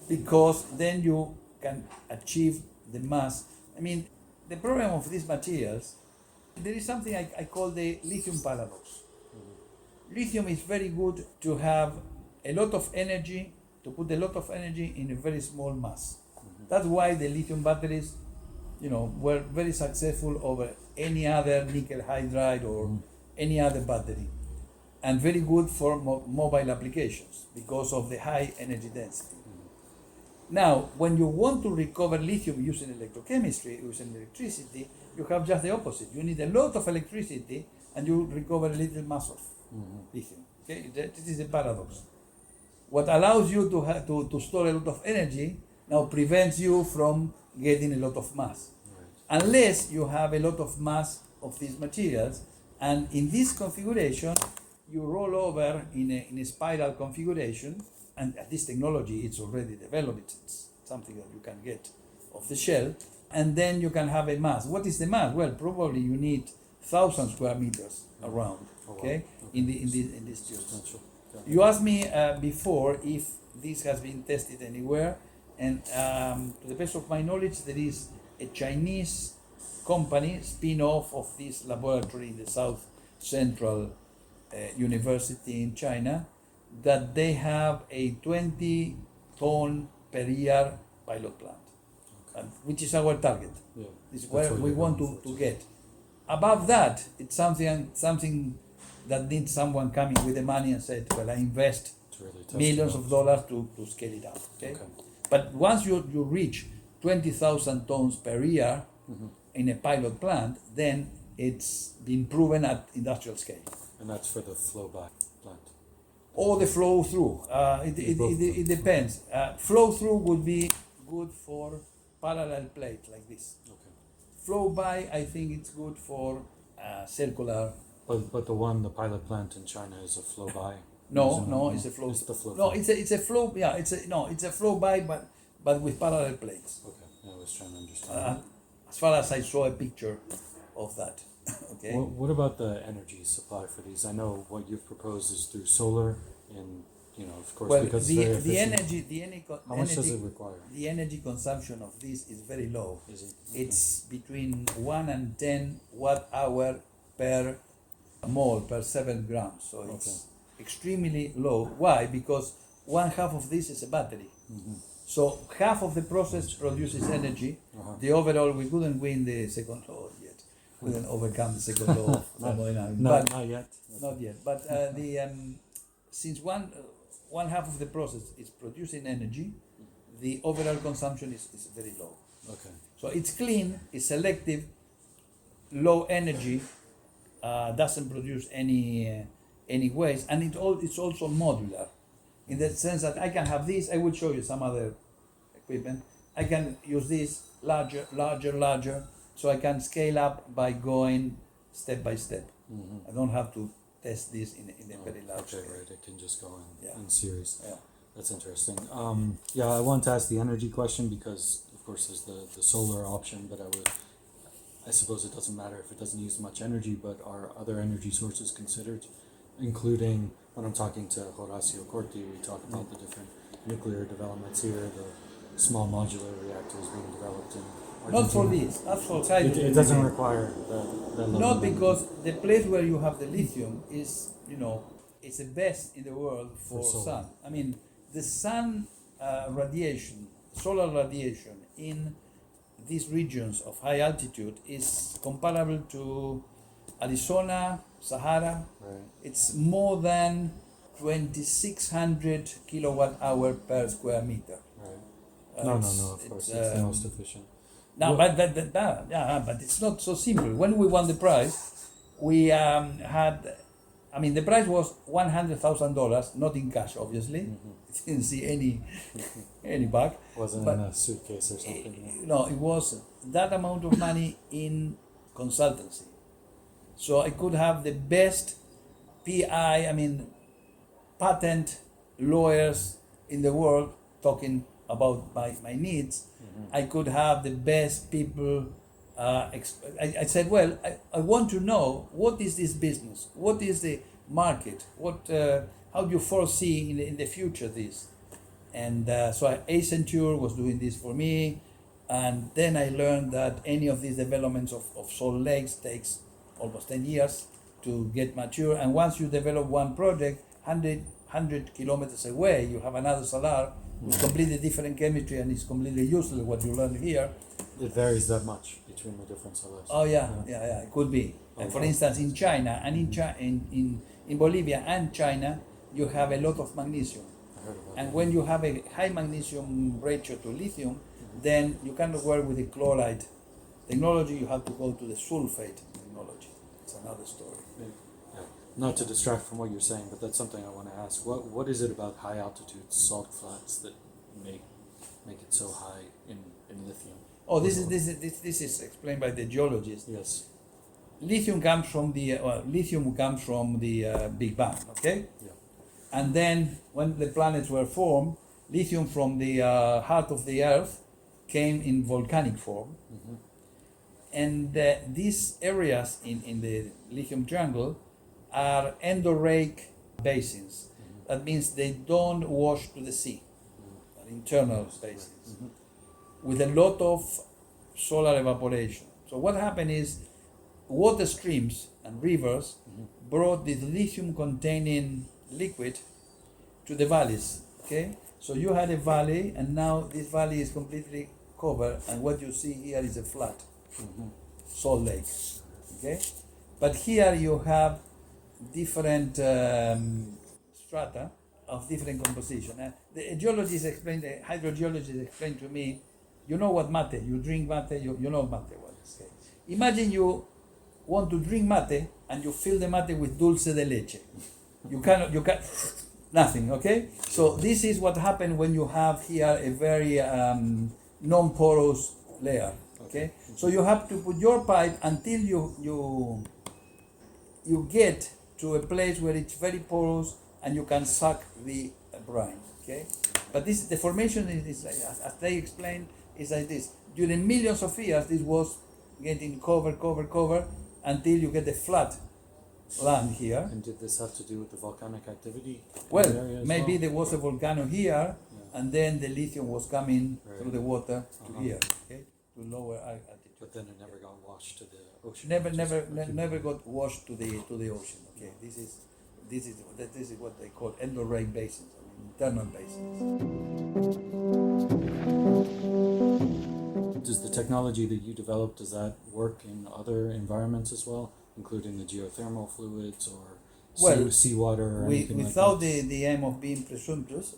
because then you can achieve the mass. I mean, the problem of these materials, there is something I call the lithium paradox. Lithium is very good to have a lot of energy, to put a lot of energy in a very small mass. That's why the lithium batteries, were very successful over any other nickel hydride or any other battery, and very good for mobile applications because of the high energy density. Now, when you want to recover lithium using electrochemistry, using electricity, you have just the opposite. You need a lot of electricity and you recover a little mass of lithium. Okay, this is a paradox. What allows you to store a lot of energy now prevents you from getting a lot of mass, unless you have a lot of mass of these materials. And in this configuration, you roll over in a spiral configuration, and this technology it's already developed. It's something that you can get off the shelf, and then you can have a mass. What is the mass? Well, probably you need 1,000 square meters around. Okay, in this juice. You asked me before if this has been tested anywhere, and to the best of my knowledge, there is a Chinese company spin-off of this laboratory in the South Central University in China, that they have a 20-ton per year pilot plant, which is our target. Yeah. This is where we want to get. Above that, it's something that needs someone coming with the money and said, well, I invest millions of dollars to scale it up. Okay? But once you reach 20,000 tons per year in a pilot plant, then it's been proven at industrial scale. And that's for the flow back plant? Or the flow through. It depends. Flow through would be good for parallel plate like this. Okay. Flow by, I think it's good for circular. But the pilot plant in China is a flow by. No, it's a flow. It's the flow. No, it's a flow. Yeah, it's a flow by, but with parallel plates. Okay, yeah, I was trying to understand. As far as I saw a picture of that. Okay. What about the energy supply for these? I know what you've proposed is through solar, and of course, well, because how much does it require? The energy consumption of this is very low. Is it? Okay. It's between 1 and 10 watt-hour per mole per 7 grams. So it's extremely low. Why? Because one half of this is a battery. So half of the process produces energy. The overall, we couldn't win the second law yet. We couldn't overcome the second law of thermodynamics. Not yet. Not yet. But since one half of the process is producing energy, the overall consumption is very low. Okay. So it's clean, it's selective, low energy, doesn't produce any waste, and it's also modular, in the sense that I can have this. I will show you some other equipment. I can use this larger, so I can scale up by going step by step. I don't have to test this in a very large scale. Right. It can just go in series. Yeah. That's interesting. I want to ask the energy question because, of course, there's the solar option, but I suppose it doesn't matter if it doesn't use much energy, but are other energy sources considered, including when I'm talking to Horacio Corti, we talk about the different nuclear developments here, the small modular reactors being developed in Argentina. Not for this, not for science. It doesn't require the level. Not because the place where you have the lithium is, it's the best in the world for sun. I mean, the sun radiation, solar radiation in these regions of high altitude is comparable to Arizona, Sahara. Right. It's more than 2,600 kilowatt hour per square meter. Right. No, of course, it's the most efficient. No, but it's not so simple. When we won the prize, we had, the prize was $100,000, not in cash, obviously. Didn't see any back. Wasn't in a suitcase or something. No, it was that amount of money in consultancy. So I could have the best patent lawyers in the world talking about my needs. I could have the best people. I said, well, I want to know, what is this business? What is the market? How do you foresee in the future this? And so Accenture was doing this for me. And then I learned that any of these developments of salt lakes takes almost 10 years to get mature. And once you develop one project, 100 kilometers away, you have another salar with completely different chemistry, and it's completely useless what you learn here. It varies that much between the different salars. Oh yeah, it could be. And for instance, in China and in Bolivia and China, you have a lot of magnesium. I heard about And that. when you have a high magnesium ratio to lithium, then you cannot work with the chloride technology. You have to go to the sulfate technology. It's another story. Yeah. Not to distract from what you're saying, but that's something I want to ask. What is it about high altitude salt flats that make it so high in lithium? Oh, this is explained by the geologist. Yes. lithium comes from the Big Bang, okay? Yeah. And then when the planets were formed, lithium from the heart of the Earth came in volcanic form. Mm-hmm. And these areas in the Lithium Triangle are endorheic basins. Mm-hmm. That means they don't wash to the sea, are internal basins, Mm-hmm. with a lot of solar evaporation. So what happened is water streams and rivers brought this lithium containing liquid to the valleys, okay? So you had a valley, and now this valley is completely covered, and what you see here is a flat salt lake, okay? But here you have different strata of different composition. The geologists explained, the hydrogeologists explained to me, you know what mate, you drink mate, you know mate what is. Okay? Imagine you want to drink mate and you fill the mate with dulce de leche. You can nothing, okay? So this is what happened when you have here a very non-porous layer, okay? So you have to put your pipe until you get to a place where it's very porous and you can suck the brine, okay? But this, the formation is as they explained, is like this. During millions of years, this was getting cover, until you get the flat land here. And did this have to do with the volcanic activity? in the Well, area as maybe well? there was a volcano here, Yeah. and then the lithium was coming Right. through the water to Uh-huh. here, okay, to lower altitude. But then it never got washed to the ocean. Never, which is never, what you- never got washed to the ocean. Okay, this is what they call endorheic basins, I mean, internal basins. Does the technology that you developed, does that work in other environments as well, including the geothermal fluids or Well, seawater or anything without like that? the aim of being presumptuous,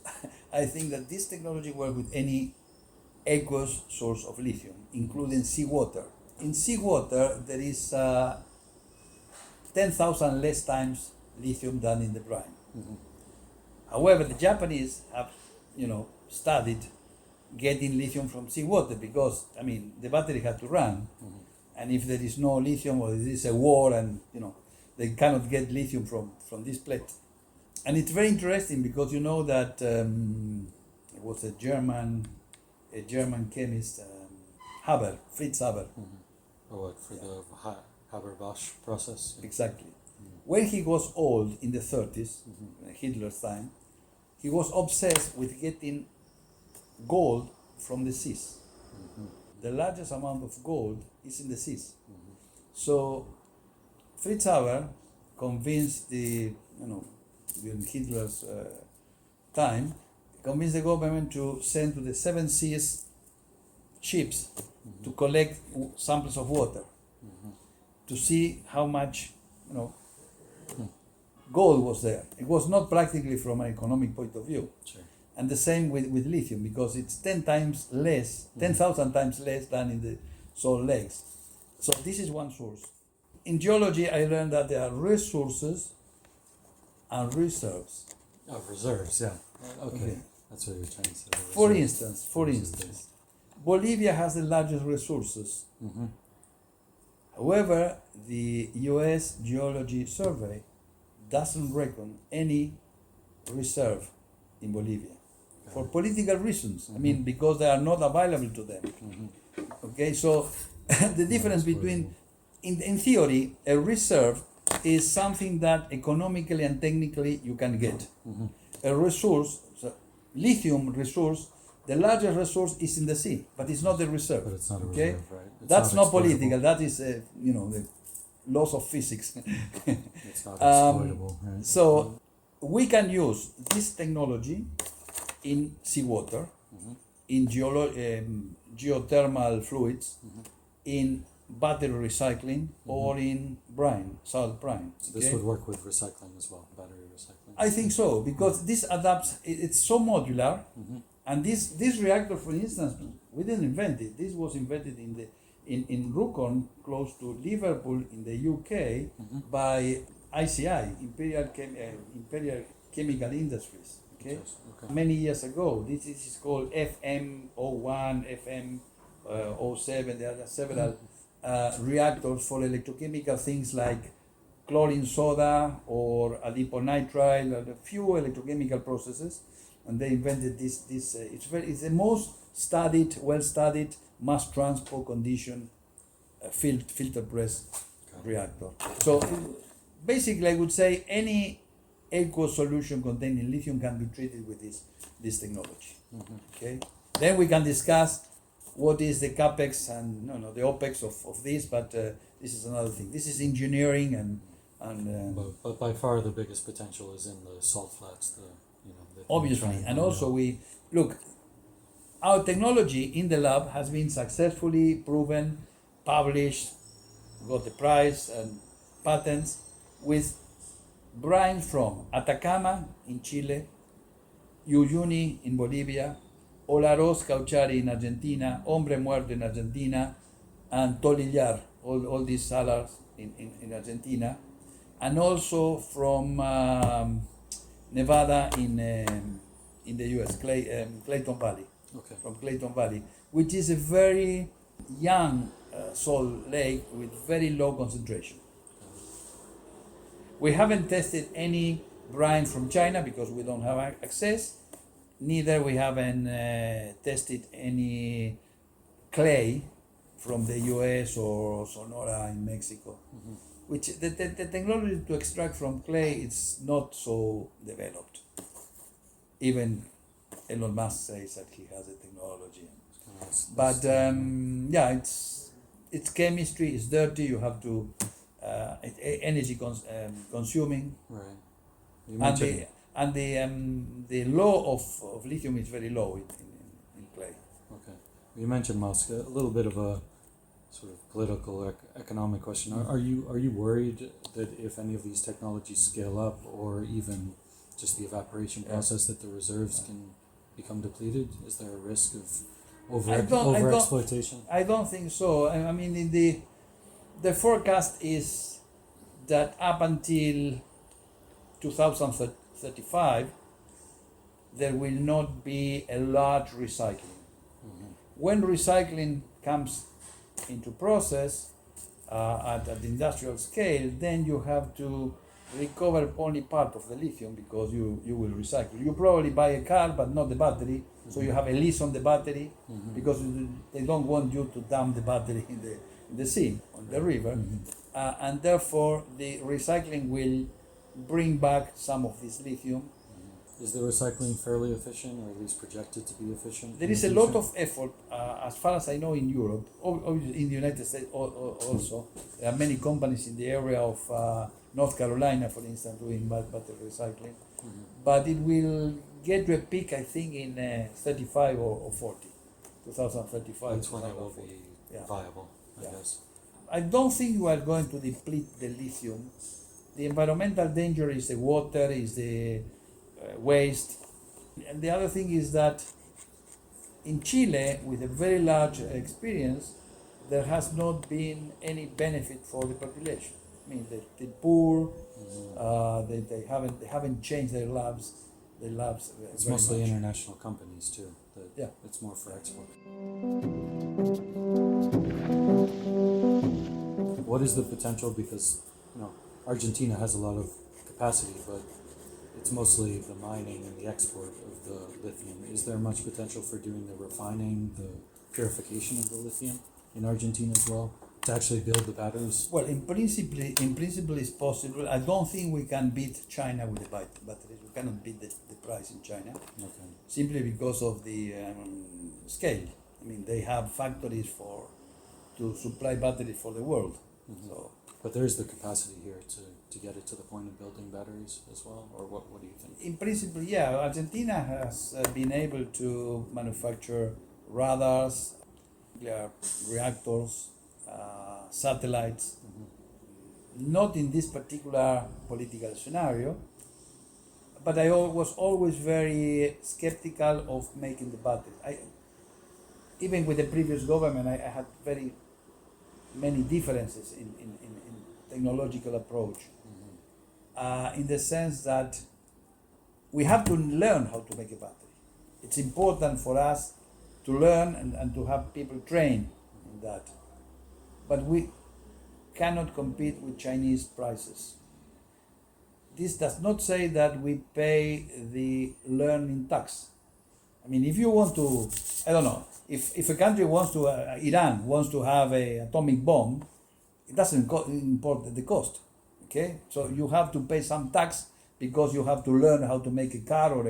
I think that this technology works with any aqueous source of lithium, including seawater. In seawater, there is 10,000 less times lithium than in the brine. Mhm. However, the Japanese have, studied getting lithium from seawater because, I mean, the battery had to run. Mhm. And if there is no lithium or there is a war and, they cannot get lithium from this plate. And it's very interesting because you know that it was a German chemist, Fritz Haber, Or what, for the Haber-Bosch process? Yeah. exactly. When he was old in the 30s, Hitler's time, he was obsessed with getting gold from the seas. The largest amount of gold is in the seas. So Fritz Haber convinced during Hitler's time, convinced the government to send to the 7 seas ships to collect samples of water to see how much, gold was there. It was not practically from an economic point of view. Sure. And the same with lithium, because it's 10,000 times less than in the salt lakes. So this is one source. In geology, I learned that there are resources and reserves. Oh, reserves, yeah. Okay. Okay. That's what you're trying to say. For reserves. instance, Bolivia has the largest resources. Mhm. However, the US Geology Survey doesn't reckon any reserve in Bolivia for political reasons. I mean, because they are not available to them. Okay, so the difference between, in theory, a reserve is something that economically and technically you can get. A resource, so lithium resource, the largest resource is in the sea, but it's not a reserve. But it's not a okay? reserve, right? It's That's not exploitable. political. That is, the laws of physics. It's not exploitable, right? So we can use this technology in seawater, in geothermal fluids, in battery recycling, or in brine, salt brine. So this okay? would work with recycling as well, battery recycling. I think so, because this adapts, it's so modular, and this reactor, for instance, we didn't invent it. This was invented in Rjukan, close to Liverpool in the UK, by ICI, Imperial Chemical Industries. Okay? Okay. Many years ago. This is called FM01, FM07. There are several reactors for electrochemical things like chlorine soda or adiponitrile, a few electrochemical processes, and they invented this. It's the most studied, well-studied, mass transport condition filter press reactor. So basically, I would say any aqueous solution containing lithium can be treated with this technology. Okay. Then we can discuss what is the capex and the opex of this, but this is another thing. This is engineering and but by far the biggest potential is in the salt flats. Obviously, and also we look. Our technology in the lab has been successfully proven, published, got the prize and patents with brines from Atacama in Chile, Uyuni in Bolivia, Olaroz Cauchari in Argentina, Hombre Muerto in Argentina, and LitiAR, all these salars in Argentina, and also from Nevada in the US, Clayton Valley. Okay. From Clayton Valley, which is a very young salt lake with very low concentration. We haven't tested any brine from China because we don't have access. Neither we haven't tested any clay from the US or Sonora in Mexico. Which the technology to extract from clay is not so developed. Even Elon Musk says that he has a technology. But it's chemistry, it's dirty, you have to, energy consuming. Right. You mentioned And the law of lithium is very low in clay. Okay. You mentioned Musk, a little bit of a sort of political, economic question. Are you worried that if any of these technologies scale up, or even just the evaporation process, that the reserves can become depleted? Is there a risk of overexploitation? I don't think so. I mean, the forecast is that up until 2035, there will not be a large recycling. When recycling comes into process at the industrial scale, then you have to recover only part of the lithium because you will recycle. You probably buy a car but not the battery, so you have a lease on the battery because they don't want you to dump the battery in the sea, on the river, and therefore the recycling will bring back some of this lithium. Is the recycling fairly efficient, or at least projected to be efficient? There is a lot of effort, as far as I know, in Europe, obviously in the United States also. There are many companies in the area of North Carolina, for instance, doing battery recycling. But it will get to a peak, I think, in 35 or 40, 2035. That's when it will be viable, I guess. I don't think we are going to deplete the lithium. The environmental danger is the water, is the waste. And the other thing is that in Chile, with a very large experience, there has not been any benefit for the population. I mean, the poor, they haven't changed their labs. It's mostly much. International companies too. It's more for export. What is the potential? Because Argentina has a lot of capacity, but it's mostly the mining and the export of the lithium. Is there much potential for doing the refining, the purification of the lithium in Argentina as well, to actually build the batteries? Well, in principle, it's possible. I don't think we can beat China with the batteries. We cannot beat the price in China. Okay. Simply because of the scale. I mean, they have factories to supply batteries for the world. So. But there is the capacity here to get it to the point of building batteries as well, or what do you think? In principle, yeah. Argentina has been able to manufacture radars, reactors, satellites. Not in this particular political scenario, but I was always very skeptical of making the batteries. Even with the previous government, I had very many differences in technological approach, in the sense that we have to learn how to make a battery. It's important for us to learn and to have people trained in that. but we cannot compete with Chinese prices. This does not say that we pay the learning tax. I mean, if you want to, I don't know, if a country wants to, Iran wants to have an atomic bomb, it doesn't import the cost, okay? So you have to pay some tax because you have to learn how to make a car or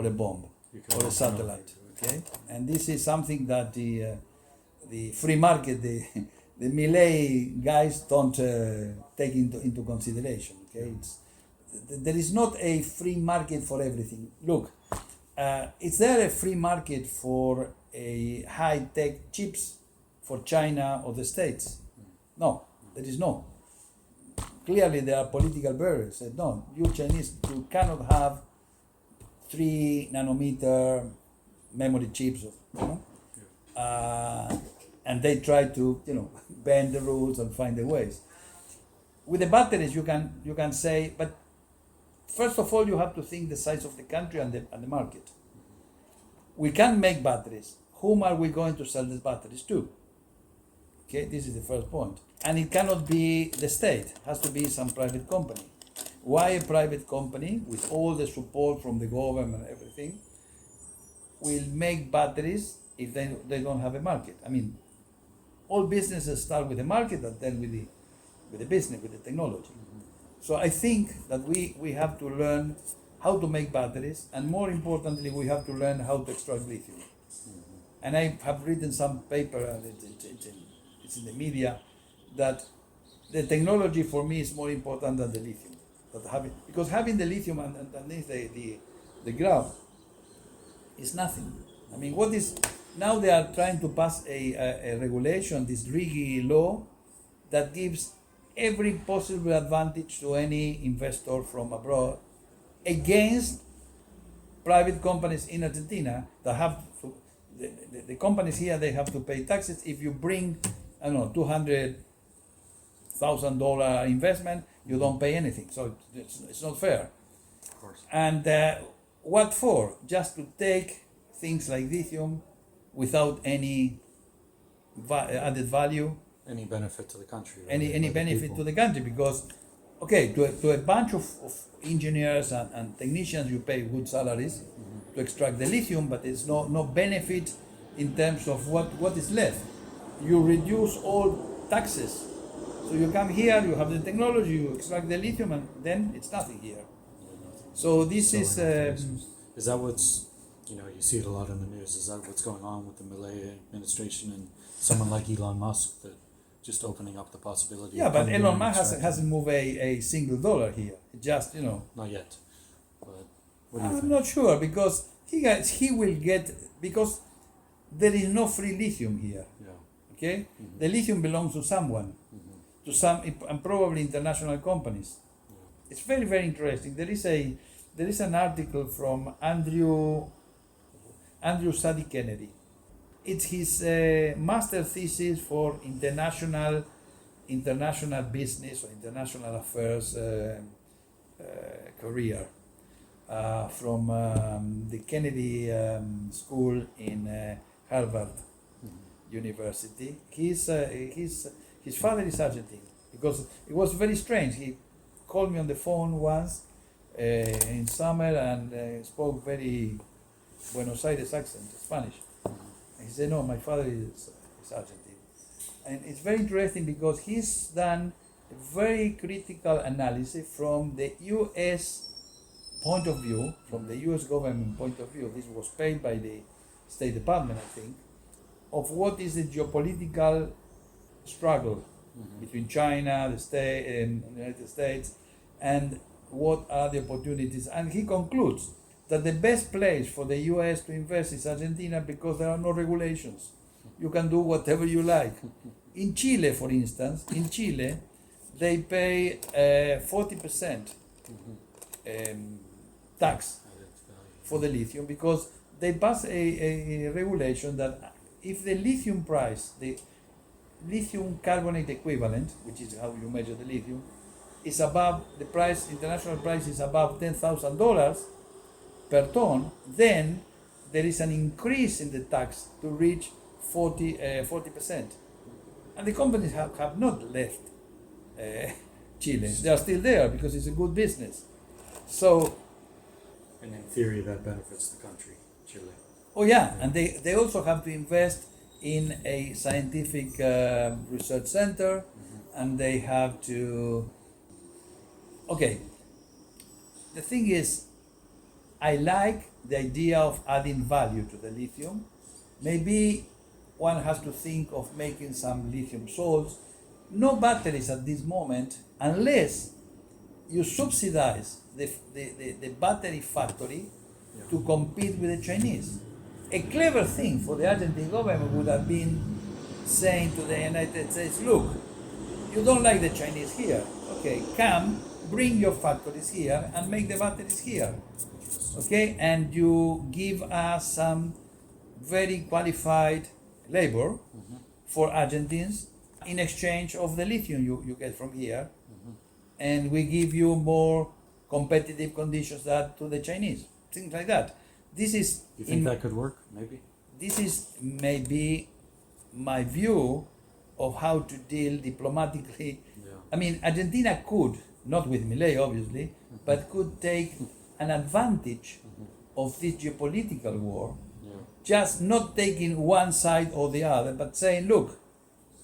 a bomb or a satellite, okay? And this is something that the free market, the Millet guys don't take into consideration, okay? There is not a free market for everything. Look, is there a free market for a high-tech chips for China or the States? No, there is no. Clearly, there are political barriers. Said, no, you Chinese, you cannot have 3 nanometer memory chips, and they try to, bend the rules and find the ways. With the batteries, you can say, but first of all, you have to think the size of the country and the market. We can make batteries. Whom are we going to sell these batteries to? Okay, this is the first point. And it cannot be the state. It has to be some private company. Why a private company, with all the support from the government and everything, will make batteries if they don't have a market? I mean, all businesses start with the market and then with the business, with the technology. So I think that we have to learn how to make batteries, and more importantly, we have to learn how to extract lithium. And I have written some paper, and it's in the media, that the technology for me is more important than the lithium. Because having the lithium underneath the ground is nothing. I mean, now they are trying to pass a regulation, this RIGI law, that gives every possible advantage to any investor from abroad against private companies in Argentina that have to, the companies here, they have to pay taxes. If you bring, I don't know, $200,000 investment, you don't pay anything. So it's not fair. Of course. And what for? Just to take things like lithium without any added value. Any benefit to the country. Any benefit to the country, because, okay, to a bunch of engineers and technicians, you pay good salaries to extract the lithium, but there's no benefit in terms of what is left. You reduce all taxes. So you come here, you have the technology, you extract the lithium, and then it's nothing here. So this is that what's, you see it a lot in the news, is that what's going on with the Millet administration and someone like Elon Musk, that just opening up the possibility. Yeah, but Elon Musk hasn't moved a single dollar here. Just, Not yet. But what do you think? I'm not sure, because he will get, because there is no free lithium here. Yeah. Okay? Mm-hmm. The lithium belongs to someone, to some, and probably international companies. Yeah. It's very, very interesting. There is an article from Andrew Sadi Kennedy. It's his master thesis for international business or international affairs career from the Kennedy School in Harvard University. His father is Argentine, because it was very strange. He called me on the phone once in summer and spoke very Buenos Aires accent, Spanish. And he said, no, my father is Argentine. And it's very interesting because he's done a very critical analysis from the U.S. point of view, from the U.S. government point of view. This was paid by the State Department, I think, of what is the geopolitical struggle between China, the United States, and what are the opportunities. And he concludes that the best place for the U.S. to invest is Argentina, because there are no regulations. You can do whatever you like. In Chile, for instance, they pay 40% tax for the lithium, because they pass a regulation that if the lithium price, the lithium carbonate equivalent, which is how you measure the lithium, is above the price, international price is above $10,000 per ton, then there is an increase in the tax to reach 40%. And the companies have not left Chile. They are still there because it's a good business. So, And in theory, that benefits the country, Chile. oh yeah, and they also have to invest in a scientific research center, and they have to. Okay. The thing is, I like the idea of adding value to the lithium. Maybe one has to think of making some lithium salts. No batteries at this moment, unless you subsidize the battery factory to compete with the Chinese. A clever thing for the Argentine government would have been saying to the United States, look, you don't like the Chinese here. Okay, come, bring your factories here and make the batteries here. Okay, and you give us some very qualified labor for Argentines in exchange of the lithium you get from here. And we give you more competitive conditions that to the Chinese. Things like that. This is You think that could work? Maybe. this is maybe my view of how to deal diplomatically. Yeah. I mean, Argentina could, not with Milei obviously, but could take an advantage of this geopolitical war, just not taking one side or the other, but saying, look,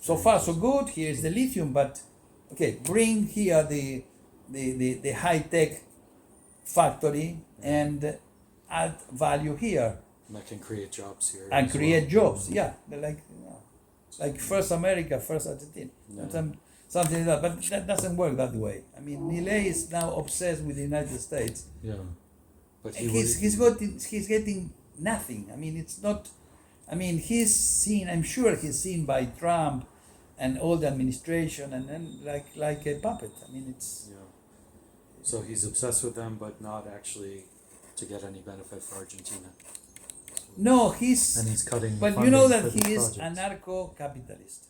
so far so good, here's the lithium, but okay, bring here the high-tech factory and add value here. And that can create jobs here. And as create well. jobs, yeah, like first America, first Argentina, something like that. But that doesn't work that way. I mean, Milei is now obsessed with the United States. Yeah. But He's getting nothing. I mean, it's not. I mean, he's seen. I'm sure he's seen by Trump and all the administration, and then like a puppet. I mean, it's. Yeah. So he's obsessed with them, but not actually to get any benefit for Argentina. No, he's. And he's cutting. But you know funding that for he these is projects. anarcho-capitalist,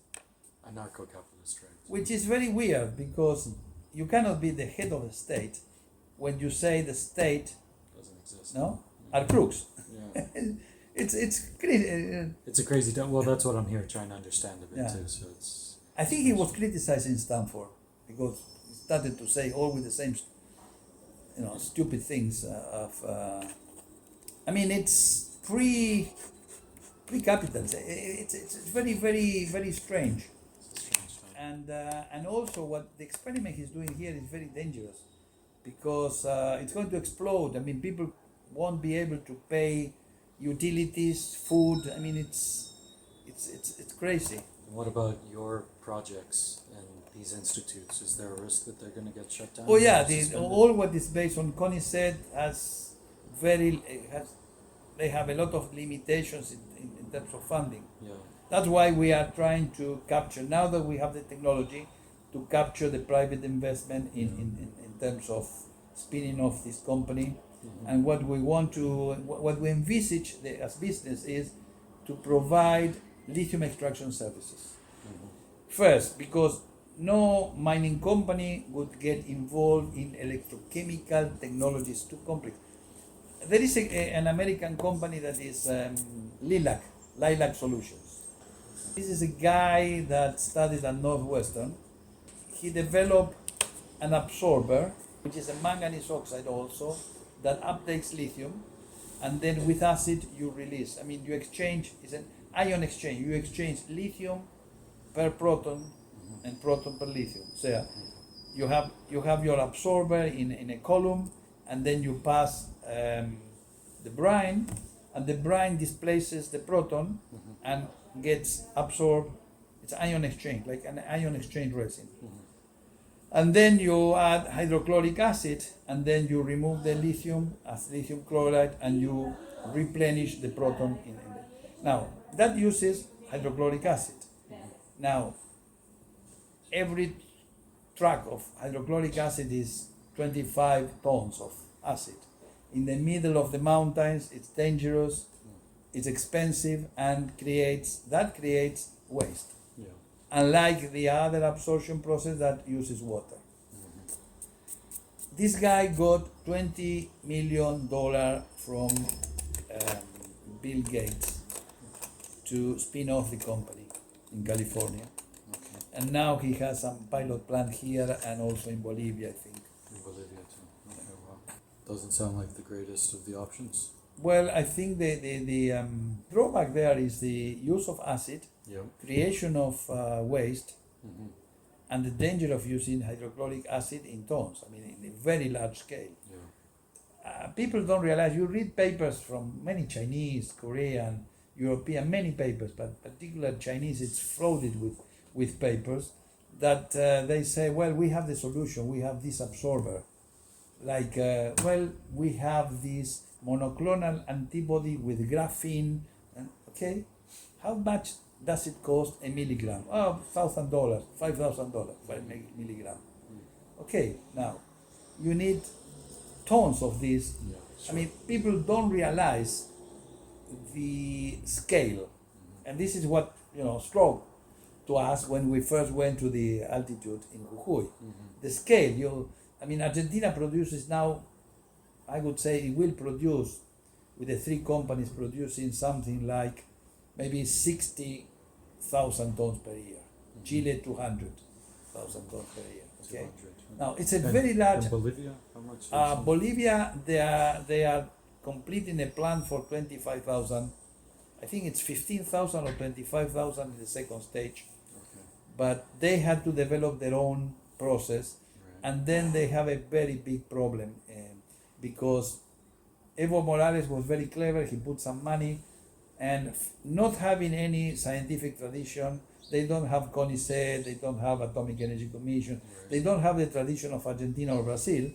Anarcho-capitalist, right? which is very weird because you cannot be the head of a state when you say the state, Doesn't exist. no, are crooks. Yeah. It's crazy. It's a crazy. Well, that's what I'm here trying to understand a bit Yeah. too. So it's. I think he was criticizing Stanford because he started to say all with the same, stupid things. I mean, it's pre-capitalist. It's very, very, very strange. It's a strange time. And also what the experiment he's doing here is very dangerous because it's going to explode. I mean, people won't be able to pay utilities, food. I mean, it's crazy. And what about your projects and these institutes? Is there a risk that they're going to get shut down? Oh yeah, or suspended? all what is based on CONICET they have a lot of limitations in terms of funding. Yeah. That's why we are trying to capture, now that we have the technology, to capture the private investment in terms of spinning off this company. And what we envisage as business is to provide lithium extraction services. First, because no mining company would get involved in electrochemical technologies too complex. There is an American company that is LitiAR Solutions. This is a guy that studied at Northwestern. He developed an absorber, which is a manganese oxide also, that uptakes lithium, and then with acid you release. I mean, you exchange, it's an ion exchange. You exchange lithium per proton and proton per lithium. So yeah, you have your absorber in a column, and then you pass the brine, and the brine displaces the proton and gets absorbed. It's ion exchange, like an ion exchange resin. And then you add hydrochloric acid, and then you remove the lithium as lithium chloride, and you replenish the proton in it. Now, that uses hydrochloric acid. Now, every truck of hydrochloric acid is 25 tons of acid. In the middle of the mountains, it's dangerous, it's expensive, and creates waste. Yeah. Unlike the other absorption process that uses water. This guy got $20 million from Bill Gates to spin off the company in California. And now he has some pilot plant here and also in Bolivia, I think. In Bolivia too. Okay, wow. Doesn't sound like the greatest of the options. Well, I think the drawback there is the use of acid, Yep. creation of waste, Mm-hmm. and the danger of using hydrochloric acid in tons, I mean, in a very large scale. Yeah. People don't realize, you read papers from many Chinese, Korean, European, many papers, but particular Chinese, it's flooded with papers that they say, well, we have the solution, we have this absorber. Like, well, we have this monoclonal antibody with graphene. Okay, how much does it cost a milligram? Oh, $1,000, $5,000, 5 milligram. Okay, now you need tons of this. Yeah, sure. I mean, people don't realize the scale, and this is what struck to us when we first went to the altitude in Jujuy. Mm-hmm. The scale, Argentina produces now, I would say it will produce, with the three companies producing something like maybe 60,000 tons per year. Mm-hmm. Chile 200,000 tons per year. Okay. 200. Now it's a very large. And Bolivia, how much? Bolivia, they are completing a plan for 25,000. I think it's 15,000 or 25,000 in the second stage. Okay. But they had to develop their own process, Right. and then they have a very big problem because Evo Morales was very clever. He put some money, and not having any scientific tradition, they don't have CONICET, they don't have Atomic Energy Commission, Right. they don't have the tradition of Argentina or Brazil.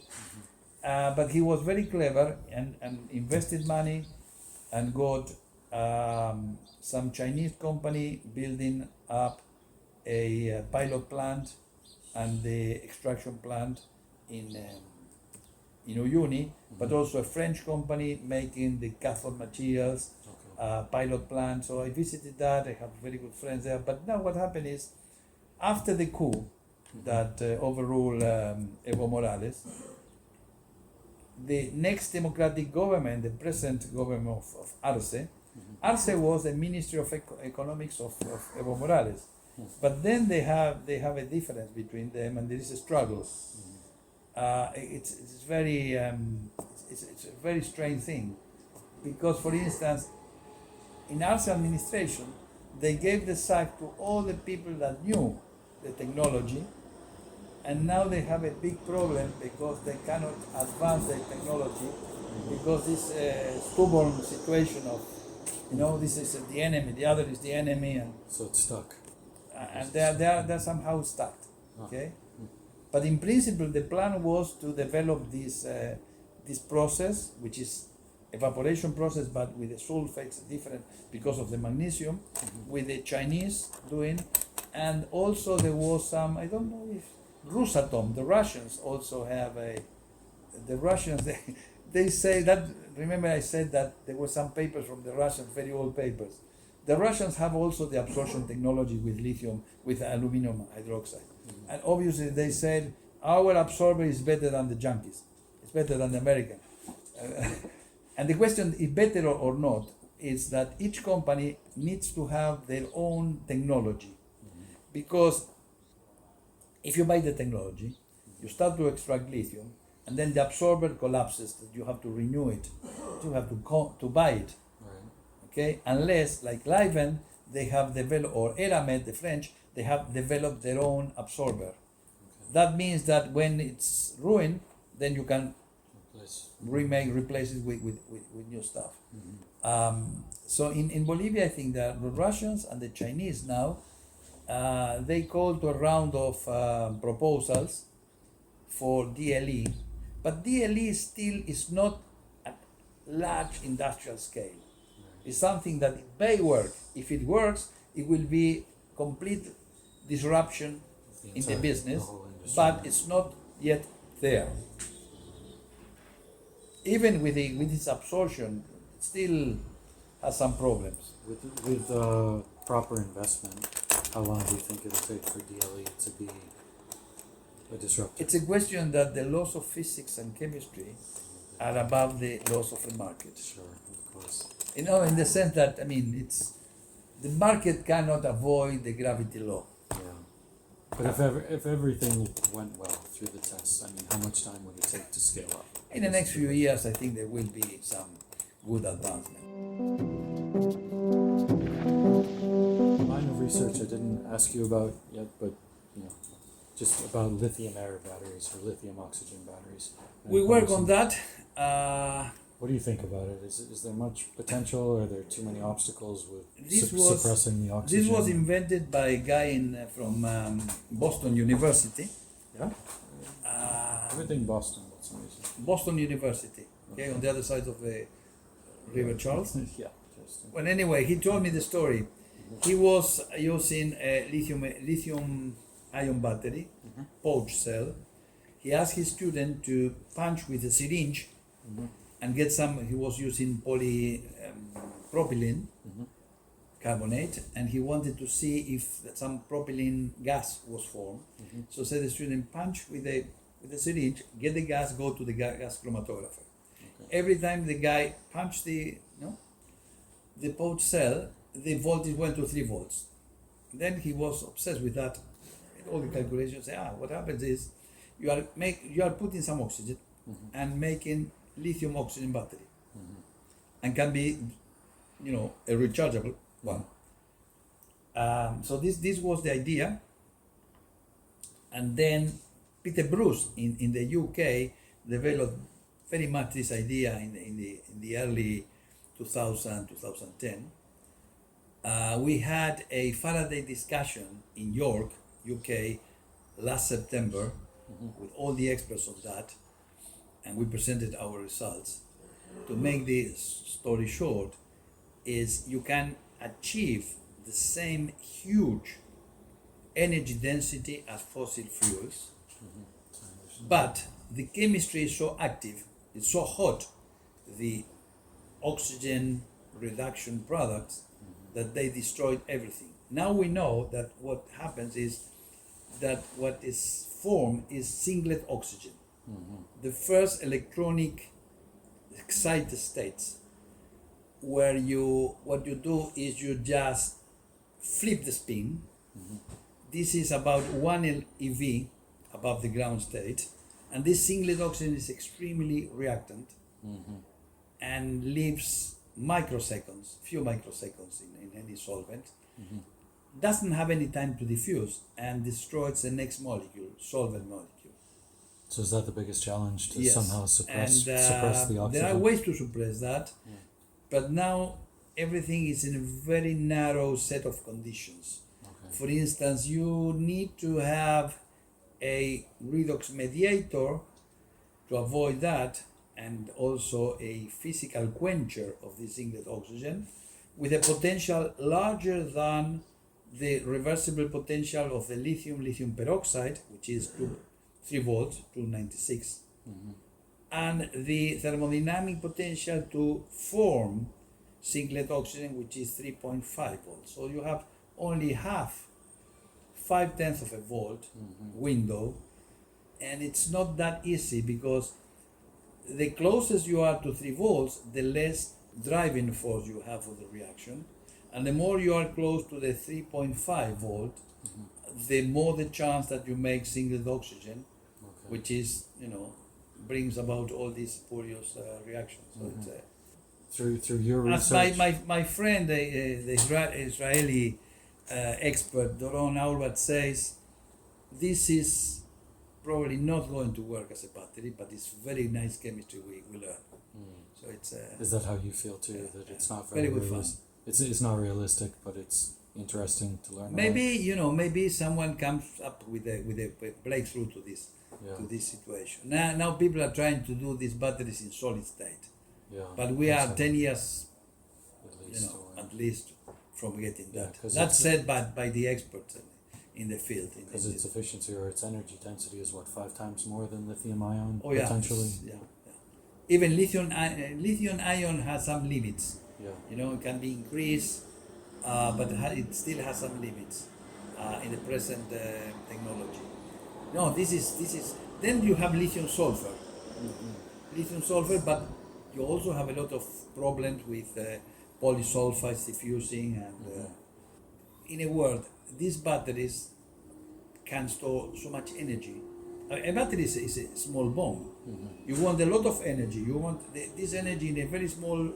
But he was very clever and invested money and got some Chinese company building up a pilot plant and the extraction plant in Uyuni, but also a French company making the cathode materials, Okay. pilot plant. So I visited that. I have very good friends there. But now what happened is, after the coup that overruled Evo Morales, the next democratic government, the present government of Arce, Arce was the Ministry of Economics of Evo Morales. But then they have a difference between them, and there is a struggle. It's very it's a very strange thing, because for instance, in Arce administration, they gave the sack to all the people that knew the technology, and now they have a big problem because they cannot advance their technology because this stubborn situation of this is the enemy, the other is the enemy, and So it's stuck. they're somehow stuck. Okay, but in principle, the plan was to develop this process, which is evaporation process, but with the sulfates different because of the magnesium, with the Chinese doing, and also there was some, I don't know if Rusatom, the Russians also have the Russians, they say that, remember I said that there were some papers from the Russians, very old papers. The Russians have also the absorption technology with lithium, with aluminum hydroxide. And obviously they said, our absorber is better than the junkies. It's better than the American. And the question, if better or not, is that each company needs to have their own technology. Because if you buy the technology, you start to extract lithium, and then the absorber collapses, that you have to renew it. You have to buy it. Right. Okay, unless like Livent, they have developed, or Eramet, the French, they have developed their own absorber. That means that when it's ruined, then you can replace it with new stuff. So in Bolivia, I think that the Russians and the Chinese now, they call to a round of proposals for DLE, but DLE still is not at large industrial scale. It's something that it may work. If it works, it will be complete disruption in the business, but it's not yet there. Even with its absorption, it still has some problems. With proper investment, how long do you think it'll take for DLE to be a disruptor? It's a question that the laws of physics and chemistry are above the laws of the market. Sure, of course. In the sense that, it's the market cannot avoid the gravity law. Yeah. But if everything went well through the tests, I mean, how much time would it take to scale up? In the next few years, I think there will be some good advancement. Line of research I didn't ask you about yet, but just about lithium-air batteries or lithium-oxygen batteries. We work on that. What do you think about it? Is there much potential, or are there too many obstacles with suppressing the oxygen? This was invented by a guy from Boston University. Yeah? Everything Boston, for some reason. Boston University, okay, on the other side of the River Charles. Yeah, interesting. Well, anyway, he told me the story. He was using a lithium-ion battery, pouch cell. He asked his student to punch with a syringe and get some. He was using polypropylene carbonate, and he wanted to see if some propylene gas was formed. So said the student, punch with a syringe, get the gas, go to the gas chromatographer. Okay. Every time the guy punched the pouch cell, the voltage went to 3 volts. Then he was obsessed with that. All the calculations say, what happens is you are putting some oxygen and making lithium oxygen battery, and can be, a rechargeable one. So this was the idea, and then Peter Bruce in the UK developed very much this idea in the early 2010. We had a Faraday discussion in York, UK, last September with all the experts on that, and we presented our results. To make this story short, is you can achieve the same huge energy density as fossil fuels, but the chemistry is so active, it's so hot, the oxygen reduction products, that they destroyed everything. Now we know that what happens is that what is formed is singlet oxygen. The first electronic excited states, where what you do is you just flip the spin. This is about 1 eV above the ground state, and this singlet oxygen is extremely reactant and leaves few microseconds in any solvent, doesn't have any time to diffuse, and destroys the next molecule, solvent molecule. So is that the biggest challenge, to somehow suppress the oxygen? There are ways to suppress that, but now everything is in a very narrow set of conditions. Okay. For instance, you need to have a redox mediator to avoid that, and also a physical quencher of the singlet oxygen with a potential larger than the reversible potential of the lithium peroxide, which is 3 volts, 296, and the thermodynamic potential to form singlet oxygen, which is 3.5 volts. So you have only 5/10 of a volt window, and it's not that easy, because the closest you are to 3 volts, the less driving force you have for the reaction, and the more you are close to the 3.5 volt, the more the chance that you make singlet oxygen, which is, brings about all these spurious reactions. So it's, through your research, my friend, the Israeli expert Doron Auerbach says, this is probably not going to work as a battery, but it's very nice chemistry we learn. So it's. Is that how you feel too? That it's not very good fun. It's not realistic, but it's interesting to learn. Maybe someone comes up with a breakthrough to this situation. Now people are trying to do these batteries in solid state. But we are 10 years, at least from getting that. That's said by the experts in the field. Because its efficiency or its energy density is 5 times more than lithium ion, oh, yeah, potentially? Even lithium ion has some limits. It can be increased, but it still has some limits in the present technology. No, this is. Then you have lithium sulfur. Lithium sulfur, but you also have a lot of problems with polysulfides diffusing, and in a word, these batteries can store so much energy. A battery is a small bomb. You want a lot of energy. You want this energy in a very small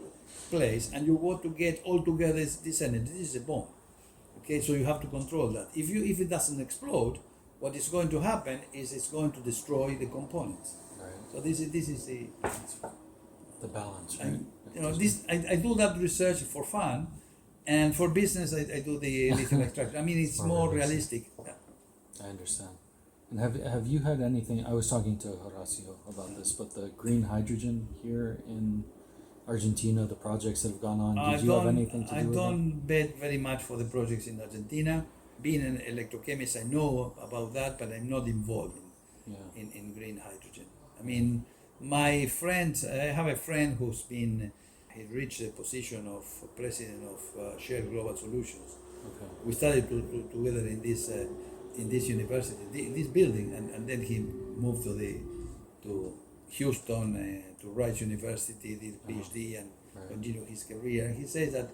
place, and you want to get all together this energy. This is a bomb. Okay, so you have to control that. If it doesn't explode, what is going to happen is it's going to destroy the components. Right. So this is The balance, right? and, I do that research for fun, and for business I do the lithium extraction. I mean, it's more realistic. Yeah. I understand. And have you had anything? I was talking to Horacio about this, but the green hydrogen here in Argentina, the projects that have gone on. Did you have anything to do with I that? don't bet very much for the projects in Argentina. Being an electrochemist, I know about that, but I'm not involved in green hydrogen. I mean, my friends, I have a friend he reached the position of president of Shell Global Solutions. Okay. We studied together in this university, this building, and then he moved to Houston to Rice University, did PhD, and continued his career. He says that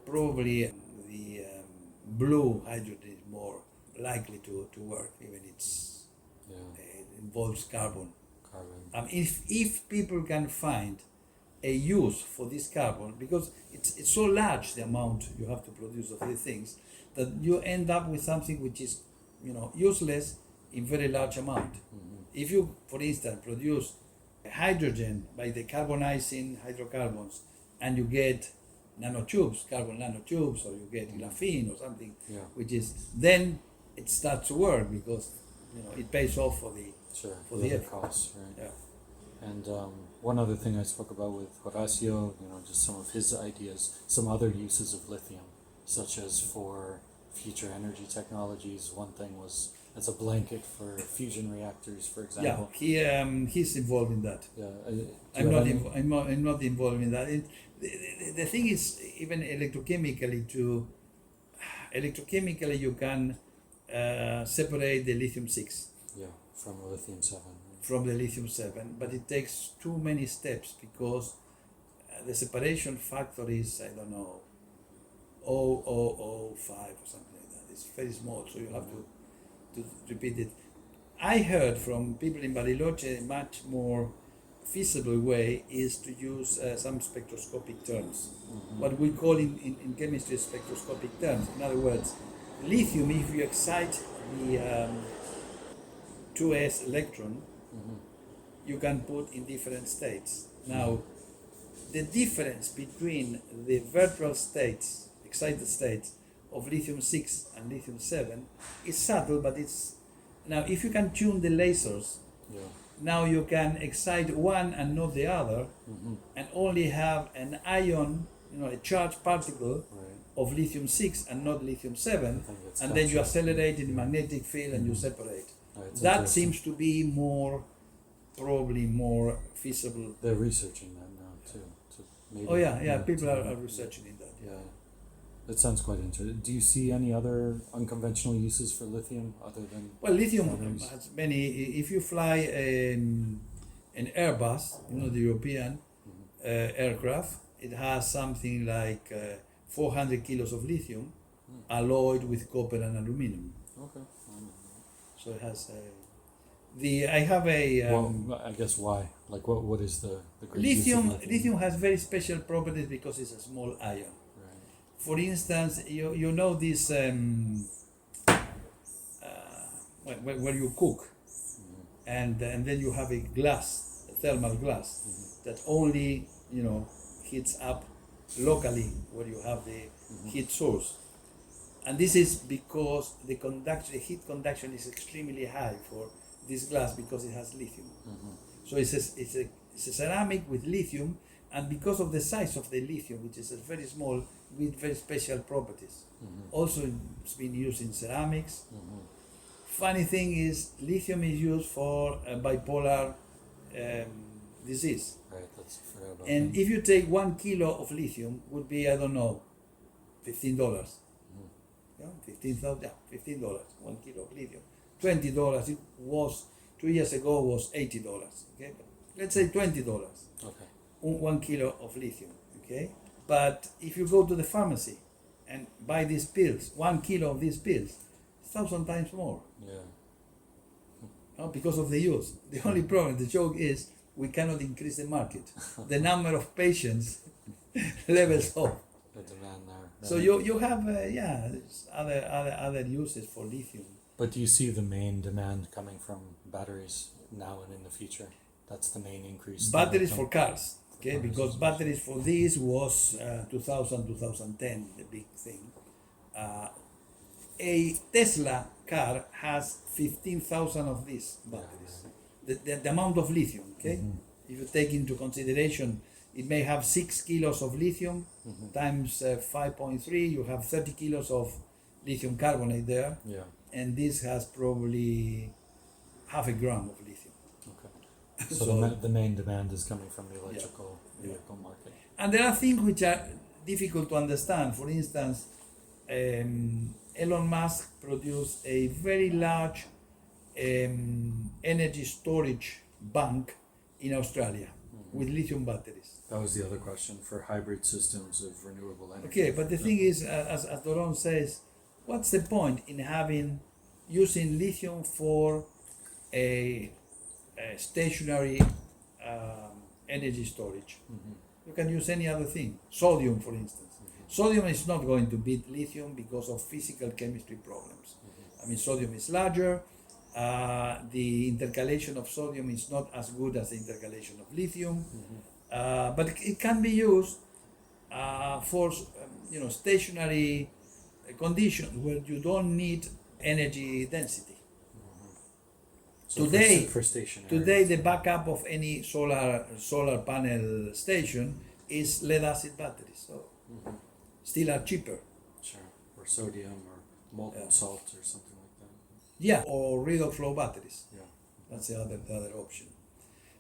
probably the blue hydrogen is more likely to work, even it involves carbon. If people can find a use for this carbon, because it's so large the amount you have to produce of these things, that you end up with something which is useless in very large amount. If you, for instance, produce hydrogen by decarbonizing hydrocarbons, and you get nanotubes, carbon nanotubes, or you get graphene or something, which is, then it starts to work, because it pays off for the other costs, right? Yeah. And one other thing I spoke about with Horacio, just some of his ideas, some other uses of lithium, such as for future energy technologies. One thing was as a blanket for fusion reactors, for example. Yeah, he's involved in that. Yeah, I'm not involved in that. The thing is, even electrochemically, you can separate the lithium-6. Yeah, from lithium-7. From the lithium-7, but it takes too many steps, because the separation factor is, I don't know, 0.005 or something like that. It's very small, so you have to repeat it. I heard from people in Bariloche a much more feasible way is to use some spectroscopic terms, what we call in chemistry spectroscopic terms. In other words, lithium, if you excite the 2s electron, you can put in different states. Now, the difference between the virtual states, excited states, of lithium-6 and lithium-7 is subtle, but it's... Now, if you can tune the lasers, now you can excite one and not the other, and only have an ion, a charged particle of lithium-6 and not lithium-7, and then you accelerate in the magnetic field and you separate. That seems to be probably more feasible. They're researching that now too. Maybe people are researching in that. Yeah, that sounds quite interesting. Do you see any other unconventional uses for lithium other than? Well, lithium has many. If you fly an Airbus, the European aircraft, it has something like 400 kilos of lithium, alloyed with copper and aluminum. Okay. So it has I have a... well, I guess why? Like, what is the great lithium? use of lithium? Lithium has very special properties because it's a small ion. Right. For instance, you know this where you cook, and then you have a thermal glass, that only heats up locally where you have the heat source. And this is because the heat conduction is extremely high for this glass, because it has lithium. So it's a ceramic with lithium, and because of the size of the lithium, which is very small, with very special properties. Also, it's been used in ceramics. Funny thing is, lithium is used for bipolar disease. Right, forgot about And that. if you take 1 kilo of lithium, would be, I don't know, $15. $15, $15, 1 kilo of lithium. $20, it was 2 years ago, was $80. Okay, but let's say $20. Okay. 1 kilo of lithium. Okay, but if you go to the pharmacy and buy these pills, 1 kilo of these pills, 1,000 times more. Yeah. because of the use. The only problem, the joke is, we cannot increase the market. The number of patients levels off. The demand there. So you have other uses for lithium. But do you see the main demand coming from batteries now and in the future? That's the main increase. Batteries for cars, okay? Because batteries for this was 2010, the big thing. A Tesla car has 15,000 of these batteries. The amount of lithium, okay? If you take into consideration, it may have 6 kilos of lithium times 5.3, you have 30 kilos of lithium carbonate there. Yeah. And this has probably half a gram of lithium. Okay. So, the main demand is coming from the electrical vehicle market. And there are things which are difficult to understand. For instance, Elon Musk produced a very large energy storage bank in Australia with lithium batteries. That was the other question for hybrid systems of renewable energy. Okay, but the thing is, as Doron says, what's the point in using lithium for a stationary energy storage? You can use any other thing. Sodium, for instance. Sodium is not going to beat lithium because of physical chemistry problems. I mean, sodium is larger. The intercalation of sodium is not as good as the intercalation of lithium, but it can be used for stationary conditions where you don't need energy density. So Today, for stationary. Today the backup of any solar panel station is lead acid batteries, so still are cheaper. Sure. Or sodium or molten salt or something like that. Yeah, or redox flow batteries. Yeah. That's the other option.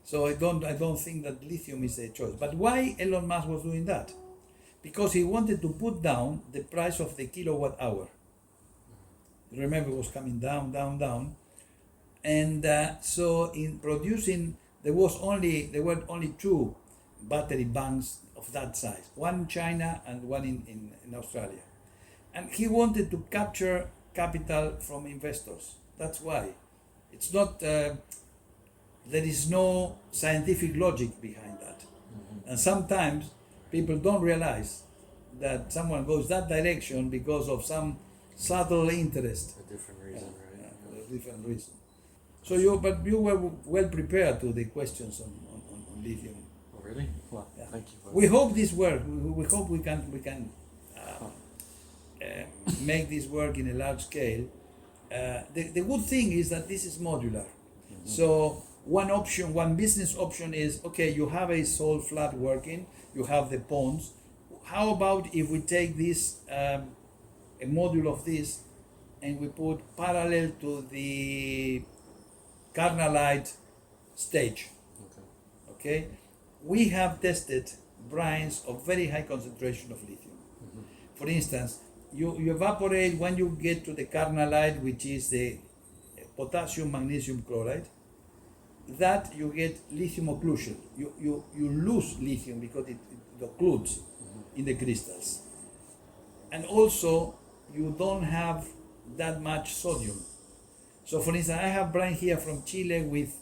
So I don't think that lithium is a choice. But why Elon Musk was doing that? Because he wanted to put down the price of the kilowatt hour. Remember, it was coming down, and so in producing, there were only 2 battery banks of that size, one in China and one in Australia, and he wanted to capture capital from investors. That's why. It's not. There is no scientific logic behind that, and sometimes people don't realize that someone goes that direction because of some subtle interest. A different reason, right? For a different reason. So you were well prepared to the questions on lithium. Oh, really? Well, thank you. We hope this works. We hope we can make this work in a large scale. The good thing is that this is modular. So one business option is, okay, you have a salt flat working, you have the ponds. How about if we take this, a module of this, and we put parallel to the carnallite stage? Okay? We have tested brines of very high concentration of lithium. For instance, you evaporate when you get to the carnallite, which is the potassium magnesium chloride, that you get lithium occlusion. You lose lithium because it occludes in the crystals. And also, you don't have that much sodium. So for instance, I have brine here from Chile with,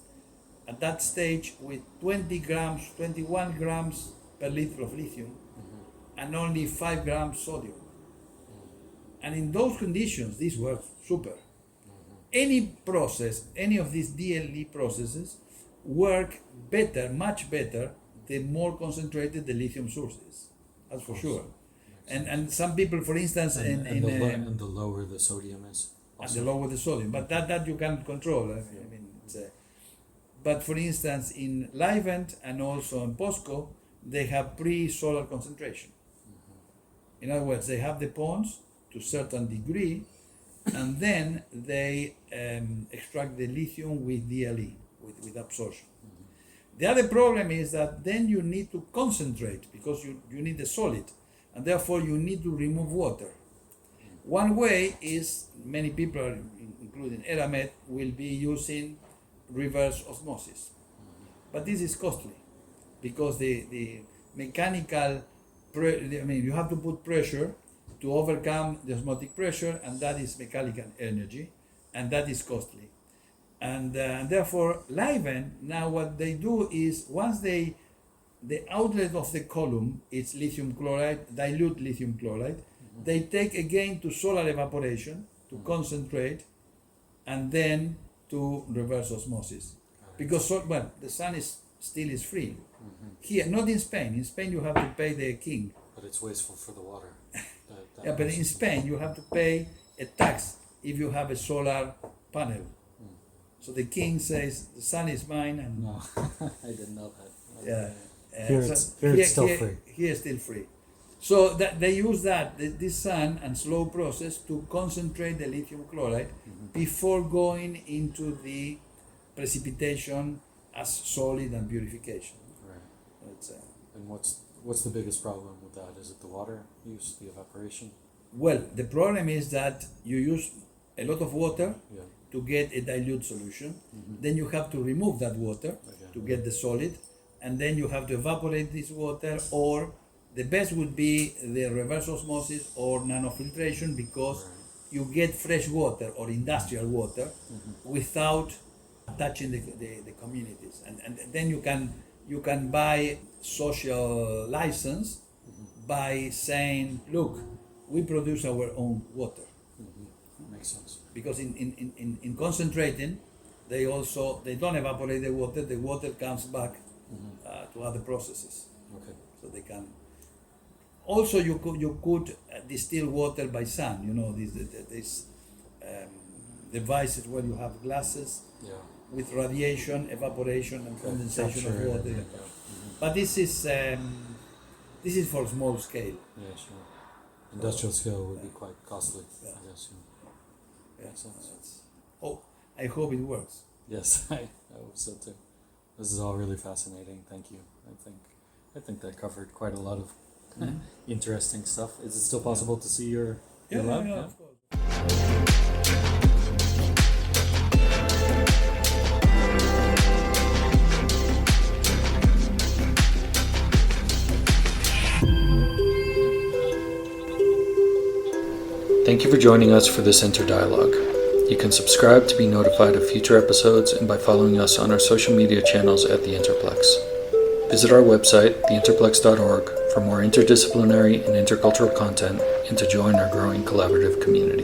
at that stage, with 21 grams per liter of lithium and only 5 grams sodium. And in those conditions, this works super. Any process, any of these DLE processes work better, much better, the more concentrated the lithium source is. That's for sure. And some people, for instance, and the lower the sodium is. And the lower the sodium, but that you can't control. But for instance, in Livent and also in POSCO, they have pre-solar concentration. In other words, they have the ponds to a certain degree, and then they extract the lithium with DLE, with absorption. The other problem is that then you need to concentrate because you need the solid, and therefore you need to remove water. One way is, many people, including Eramet, will be using reverse osmosis. But this is costly because the mechanical, you have to put pressure to overcome the osmotic pressure, and that is mechanical energy, and that is costly. And therefore, Leiben, now what they do is, once the outlet of the column is lithium chloride, dilute lithium chloride, they take again to solar evaporation, to concentrate, and then to reverse osmosis. Because, the sun still is free. Here, not in Spain. In Spain, you have to pay the king. But it's wasteful for the water. Yeah, but in Spain, you have to pay a tax if you have a solar panel. So the king says, the sun is mine. And No, I didn't know that. yeah. Here it's still free. Here it's still free. So that they use this sun and slow process to concentrate the lithium chloride before going into the precipitation as solid and purification. Right. It's, And what's the biggest problem with that? Is it the water use, the evaporation? well, the problem is that you use a lot of water Yeah. to get a dilute solution. Then you have to remove that water to get the solid, and then you have to evaporate this water, or the best would be the reverse osmosis or nanofiltration, because you get fresh water or industrial water without touching the communities, and then you can buy social license by saying, look, we produce our own water. That makes sense. Because in concentrating, they don't evaporate the water comes back to other processes. Okay. So they can. Also, you could distill water by sun. You know, these devices where you have glasses with radiation, evaporation, and condensation of water. But this is for small scale. Yeah, sure. Industrial scale would be quite costly, I guess. Yeah, Makes sense. I hope it works. Yes, I hope so too. This is all really fascinating. Thank you. I think that covered quite a lot of interesting stuff. Is it still possible to see your lab? Yeah, of course. Thank you for joining us for this interdialogue. You can subscribe to be notified of future episodes and by following us on our social media channels at the InterPlex. Visit our website, theinterplex.org, for more interdisciplinary and intercultural content and to join our growing collaborative community.